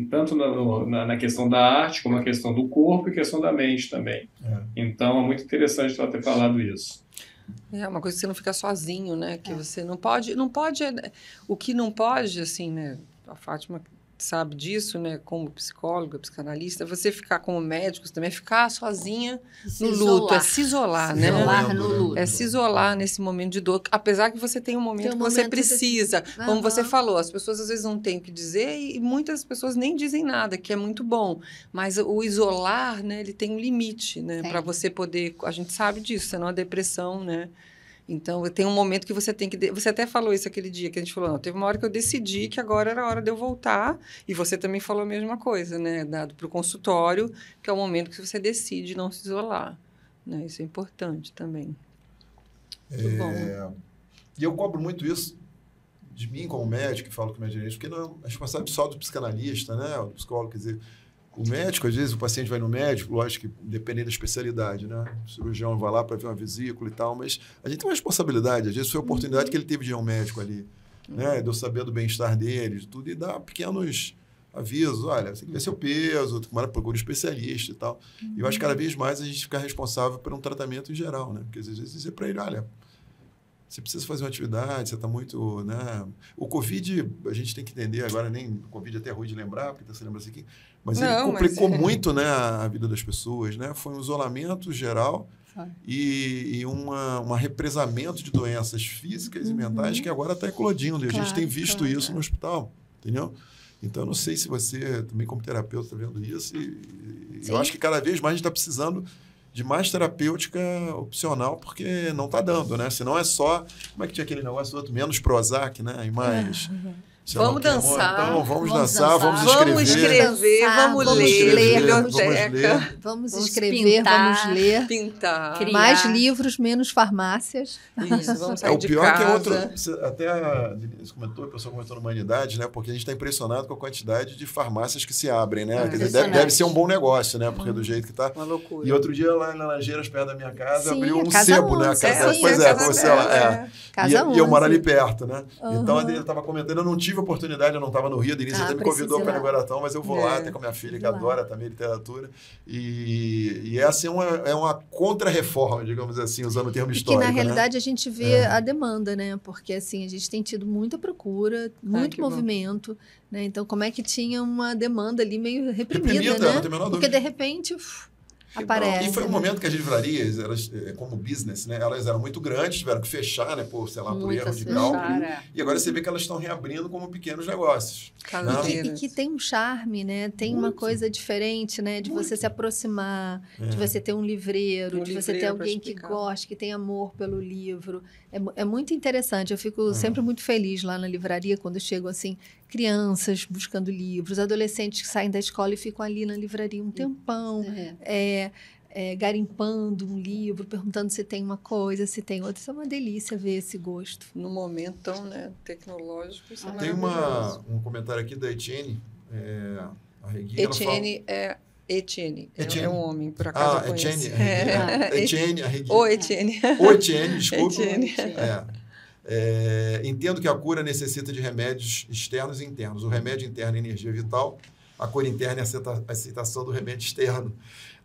Speaker 1: tanto na questão da arte, como na questão do corpo e questão da mente também. Então, é muito interessante ela ter falado isso.
Speaker 4: É uma coisa que você não fica sozinho, né? Que você não pode... O que não pode, assim, né? A Fátima sabe disso, né? Como psicóloga, psicanalista, você ficar como médico também, ficar sozinha no luto, é se isolar, né?
Speaker 5: No luto.
Speaker 4: É se isolar nesse momento de dor, apesar que você tem um momento que você precisa. Como você falou, as pessoas às vezes não têm o que dizer e muitas pessoas nem dizem nada, que é muito bom. Mas o isolar, né? Ele tem um limite, né? Para você poder... A gente sabe disso, senão a depressão, né? Então, tem um momento que você tem que... Você até falou isso aquele dia que a gente falou, não, teve uma hora que eu decidi que agora era a hora de eu voltar, e você também falou a mesma coisa, né? Dado para o consultório, que é o momento que você decide não se isolar. Né? Isso é importante também. Muito bom.
Speaker 2: E eu cobro muito isso de mim como médico, que falo com o médico, porque não é responsável só do psicanalista, né? Do psicólogo, quer dizer... O médico, às vezes, o paciente vai no médico, lógico que dependendo da especialidade, né? O cirurgião vai lá para ver uma vesícula e tal, mas a gente tem uma responsabilidade. Às vezes foi a oportunidade que ele teve de ir a um médico ali, né? De eu saber do bem-estar dele, de tudo, e dar pequenos avisos. Olha, você tem que ver seu peso, procura um especialista e tal. E eu acho que cada vez mais a gente fica responsável por um tratamento em geral, né? Porque às vezes dizer para ele, olha, você precisa fazer uma atividade, você está muito... Né? O Covid, a gente tem que entender agora, nem o Covid até é ruim de lembrar, porque você lembra assim aqui, mas ele complicou muito, né, a vida das pessoas, né? Foi um isolamento geral e um represamento de doenças físicas e mentais que agora está eclodindo. E a gente tem visto isso no hospital, entendeu? Então, eu não sei se você, também como terapeuta, está vendo isso. E eu acho que cada vez mais a gente está precisando de mais terapêutica opcional, porque não está dando, né? Se não é só... Como é que tinha aquele negócio do outro? Menos Prozac, né? E mais...
Speaker 4: Vamos dançar.
Speaker 2: Então, vamos dançar, vamos escrever.
Speaker 4: Vamos escrever, vamos ler,
Speaker 3: biblioteca. Vamos escrever, vamos ler.
Speaker 4: Pintar.
Speaker 3: Criar. Mais livros, menos farmácias.
Speaker 4: Isso, vamos sair de casa.
Speaker 2: O pior é que é outro... Até a Denise comentou, a pessoa comentou na Humanidade, né? Porque a gente está impressionado com a quantidade de farmácias que se abrem, né? Quer dizer, deve ser um bom negócio, né? Porque do jeito que está.
Speaker 4: Uma loucura.
Speaker 2: E outro dia, lá na Laranjeiras, perto da minha casa,
Speaker 3: Sim,
Speaker 2: abriu um sebo, né? Pois é, como você lá. E eu moro ali perto, né? Então, ele estava comentando, eu não tive oportunidade, eu não estava no Rio, a Denise até me convidou para ir no Guaratão, mas eu vou lá, até com a minha filha, que adora também literatura. E essa é uma contra-reforma, digamos assim, usando o termo histórico.
Speaker 3: Que, na realidade, a gente vê a demanda, né? Porque, assim, a gente tem tido muita procura, muito movimento, né? Então, como é que tinha uma demanda ali meio reprimida, né?
Speaker 2: Não tem a menor dúvida.
Speaker 3: Porque, de repente... aparece.
Speaker 2: E foi um momento que as livrarias, elas, como business, né, elas eram muito grandes, tiveram que fechar, né, por erro de cálculo. E agora você vê que elas estão reabrindo como pequenos negócios.
Speaker 3: E que tem um charme, né? Tem uma coisa diferente, né? De você se aproximar, de você ter um livreiro, de você ter alguém que goste, que tem amor pelo livro. É muito interessante. Eu fico sempre muito feliz lá na livraria quando chegam, assim, crianças buscando livros, adolescentes que saem da escola e ficam ali na livraria um tempão, garimpando um livro, perguntando se tem uma coisa, se tem outra. Isso é uma delícia ver esse gosto.
Speaker 4: No momento tão, né, tecnológico, isso é
Speaker 2: tem um comentário aqui da Etienne, a Regina.
Speaker 4: Etienne Etienne. É um homem, por acaso eu conheço.
Speaker 2: Etienne, a Regina.
Speaker 4: O Etienne.
Speaker 2: O Etienne, desculpa.
Speaker 4: Etienne.
Speaker 2: Entendo que a cura necessita de remédios externos e internos. O remédio interno é energia vital, a cura interna é a aceitação do remédio externo.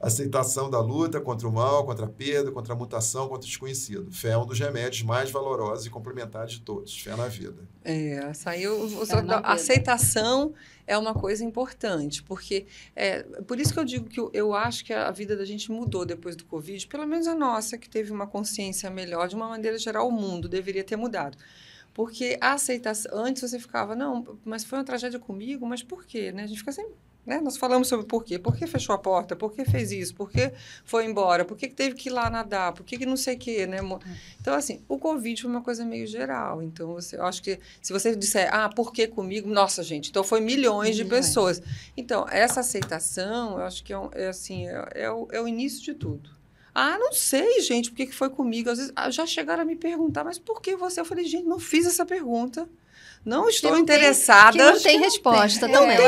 Speaker 2: A aceitação da luta contra o mal, contra a perda, contra a mutação, contra o desconhecido. Fé é um dos remédios mais valorosos e complementares de todos. Fé na vida.
Speaker 4: A aceitação é uma coisa importante, porque por isso que eu digo que eu acho que a vida da gente mudou depois do Covid, pelo menos a nossa, que teve uma consciência melhor, de uma maneira geral, o mundo deveria ter mudado. Porque a aceitação, antes você ficava, não, mas foi uma tragédia comigo, mas por quê? Né? A gente fica sempre né? Nós falamos sobre por quê. Por que fechou a porta? Por que fez isso? Por que foi embora? Por que teve que ir lá nadar? Por que não sei o quê, né? Então, assim, o Covid foi uma coisa meio geral. Então, eu acho que se você disser, por que comigo? Nossa, gente, então foi milhões de pessoas. Então, essa aceitação, eu acho que é o início de tudo. Não sei, gente, por que foi comigo? Às vezes já chegaram a me perguntar, mas por que você? Eu falei, gente, não fiz essa pergunta. Não estou interessada.
Speaker 3: Que não tem resposta também.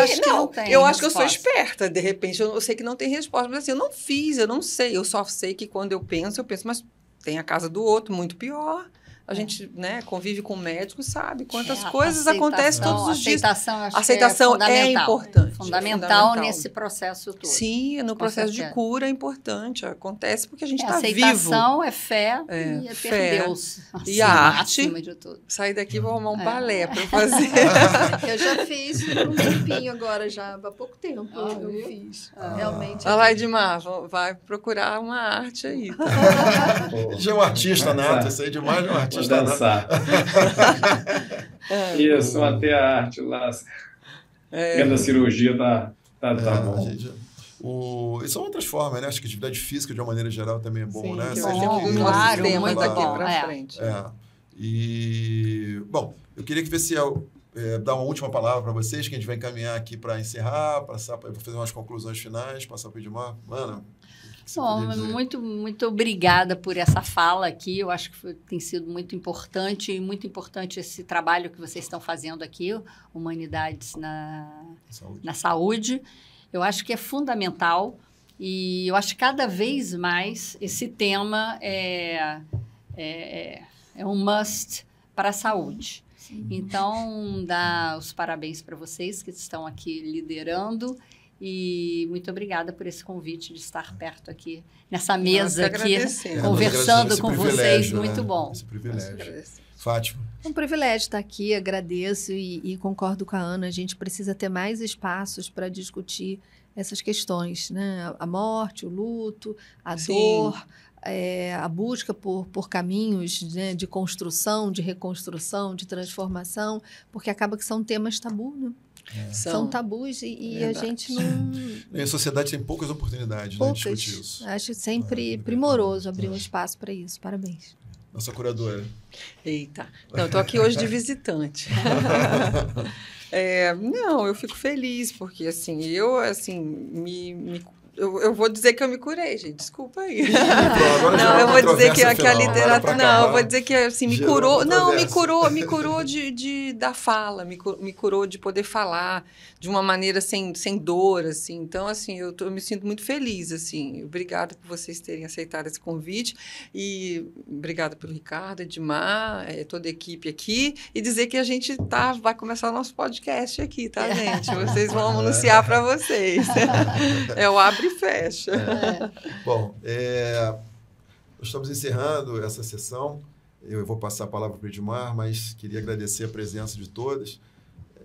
Speaker 4: Eu acho que eu sou esperta, de repente. Eu sei que não tem resposta, mas assim, eu não fiz, eu não sei. Eu só sei que quando eu penso, mas tem a casa do outro, muito pior. A gente, né, convive com médicos, sabe quantas coisas acontecem todos os dias. Aceitação é importante.
Speaker 5: Fundamental nesse processo todo.
Speaker 4: Sim, no processo de cura é importante. Acontece porque a gente está vivo.
Speaker 5: Aceitação é fé e é ter Deus.
Speaker 4: E a arte.
Speaker 5: De tudo.
Speaker 4: Sair daqui e vou arrumar um balé para fazer.
Speaker 3: Eu já fiz por um tempinho agora, já há pouco tempo. Eu fiz. Realmente.
Speaker 4: Olha lá, Edmar, vai procurar uma arte aí.
Speaker 2: Já é um artista nato, isso aí demais é um artista.
Speaker 1: Dançar. Isso, manter a arte lá. Vendo a cirurgia tá bom.
Speaker 2: E são outras formas, né? Acho que a atividade física, de uma maneira geral, também é bom,
Speaker 4: sim,
Speaker 2: né?
Speaker 5: Claro, muito
Speaker 4: daqui
Speaker 5: bom.
Speaker 4: para frente.
Speaker 2: Bom, eu queria que você dar uma última palavra para vocês, que a gente vai encaminhar aqui para encerrar, vou fazer umas conclusões finais, passar para o Edmar. Ana,
Speaker 5: bom, muito obrigada por essa fala aqui. Eu acho que tem sido muito importante esse trabalho que vocês estão fazendo aqui, Humanidades na Saúde. Eu acho que é fundamental e eu acho que cada vez mais esse tema é um must para a saúde. Sim. Então, dá os parabéns para vocês que estão aqui liderando. E muito obrigada por esse convite de estar perto aqui, nessa mesa aqui, conversando com vocês. Muito bom.
Speaker 2: Esse privilégio. Fátima.
Speaker 3: É um privilégio estar aqui, agradeço e concordo com a Ana. A gente precisa ter mais espaços para discutir essas questões, né? A morte, o luto, a dor, a busca por caminhos, né, de construção, de reconstrução, de transformação, porque acaba que são temas tabu, né? São tabus e a gente não...
Speaker 2: E a sociedade tem poucas oportunidades, né, de discutir isso.
Speaker 3: Acho sempre primoroso abrir um espaço para isso. Parabéns.
Speaker 2: Nossa curadora.
Speaker 4: Eita. Não, eu estou aqui hoje de visitante. Não, eu fico feliz, porque assim, eu vou dizer que eu me curei, gente. Desculpa aí. Não, eu vou dizer que a literatura... Não, eu vou dizer que assim, me curou... Não, me curou da fala, me curou de poder falar de uma maneira sem dor, assim. Então, assim, eu me sinto muito feliz, assim. Obrigada por vocês terem aceitado esse convite e obrigada pelo Ricardo, Edmar, toda a equipe aqui e dizer que a gente vai começar o nosso podcast aqui, tá, gente? Vocês vão anunciar para vocês. É o abre e fecha.
Speaker 2: Bom, nós estamos encerrando essa sessão. Eu vou passar a palavra para o Edmar, mas queria agradecer a presença de todas.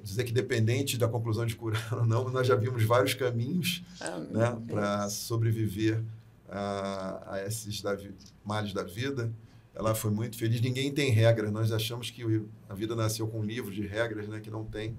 Speaker 2: Dizer que, independente da conclusão de curar ou não, nós já vimos vários caminhos, né, para sobreviver a esses males da vida. Ela foi muito feliz. Ninguém tem regras. Nós achamos que a vida nasceu com um livro de regras, né, que não tem.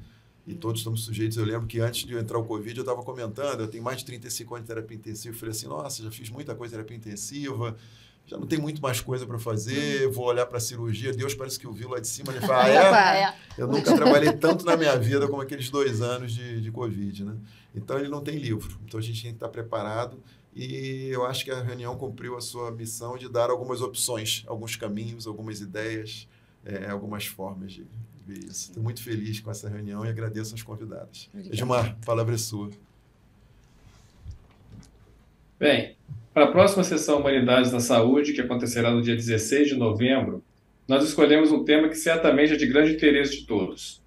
Speaker 2: E todos estamos sujeitos. Eu lembro que antes de eu entrar o Covid, eu estava comentando, eu tenho mais de 35 anos de terapia intensiva. Eu falei assim, nossa, já fiz muita coisa de terapia intensiva, já não tem muito mais coisa para fazer, vou olhar para a cirurgia. Deus parece que o viu lá de cima. Ele fala, eu nunca trabalhei tanto na minha vida como aqueles 2 anos de Covid, né? Então, ele não tem livro. Então, a gente tem que estar preparado. E eu acho que a reunião cumpriu a sua missão de dar algumas opções, alguns caminhos, algumas ideias, algumas formas de ver isso. Estou muito feliz com essa reunião e agradeço aos convidados. Edmar, a palavra é sua.
Speaker 1: Bem, para a próxima sessão Humanidades na Saúde, que acontecerá no dia 16 de novembro, nós escolhemos um tema que certamente é de grande interesse de todos.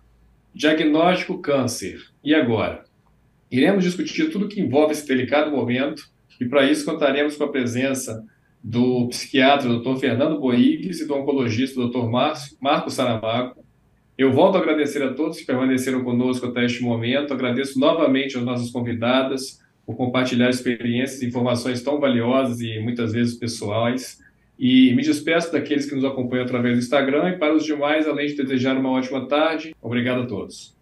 Speaker 1: Diagnóstico câncer. E agora? Iremos discutir tudo que envolve esse delicado momento e, para isso, contaremos com a presença do psiquiatra Dr. Fernando Boigues e do oncologista Dr. Marcos Saramago. Eu volto a agradecer a todos que permaneceram conosco até este momento. Agradeço novamente às nossas convidadas por compartilhar experiências e informações tão valiosas e muitas vezes pessoais. E me despeço daqueles que nos acompanham através do Instagram e para os demais, além de desejar uma ótima tarde, obrigado a todos.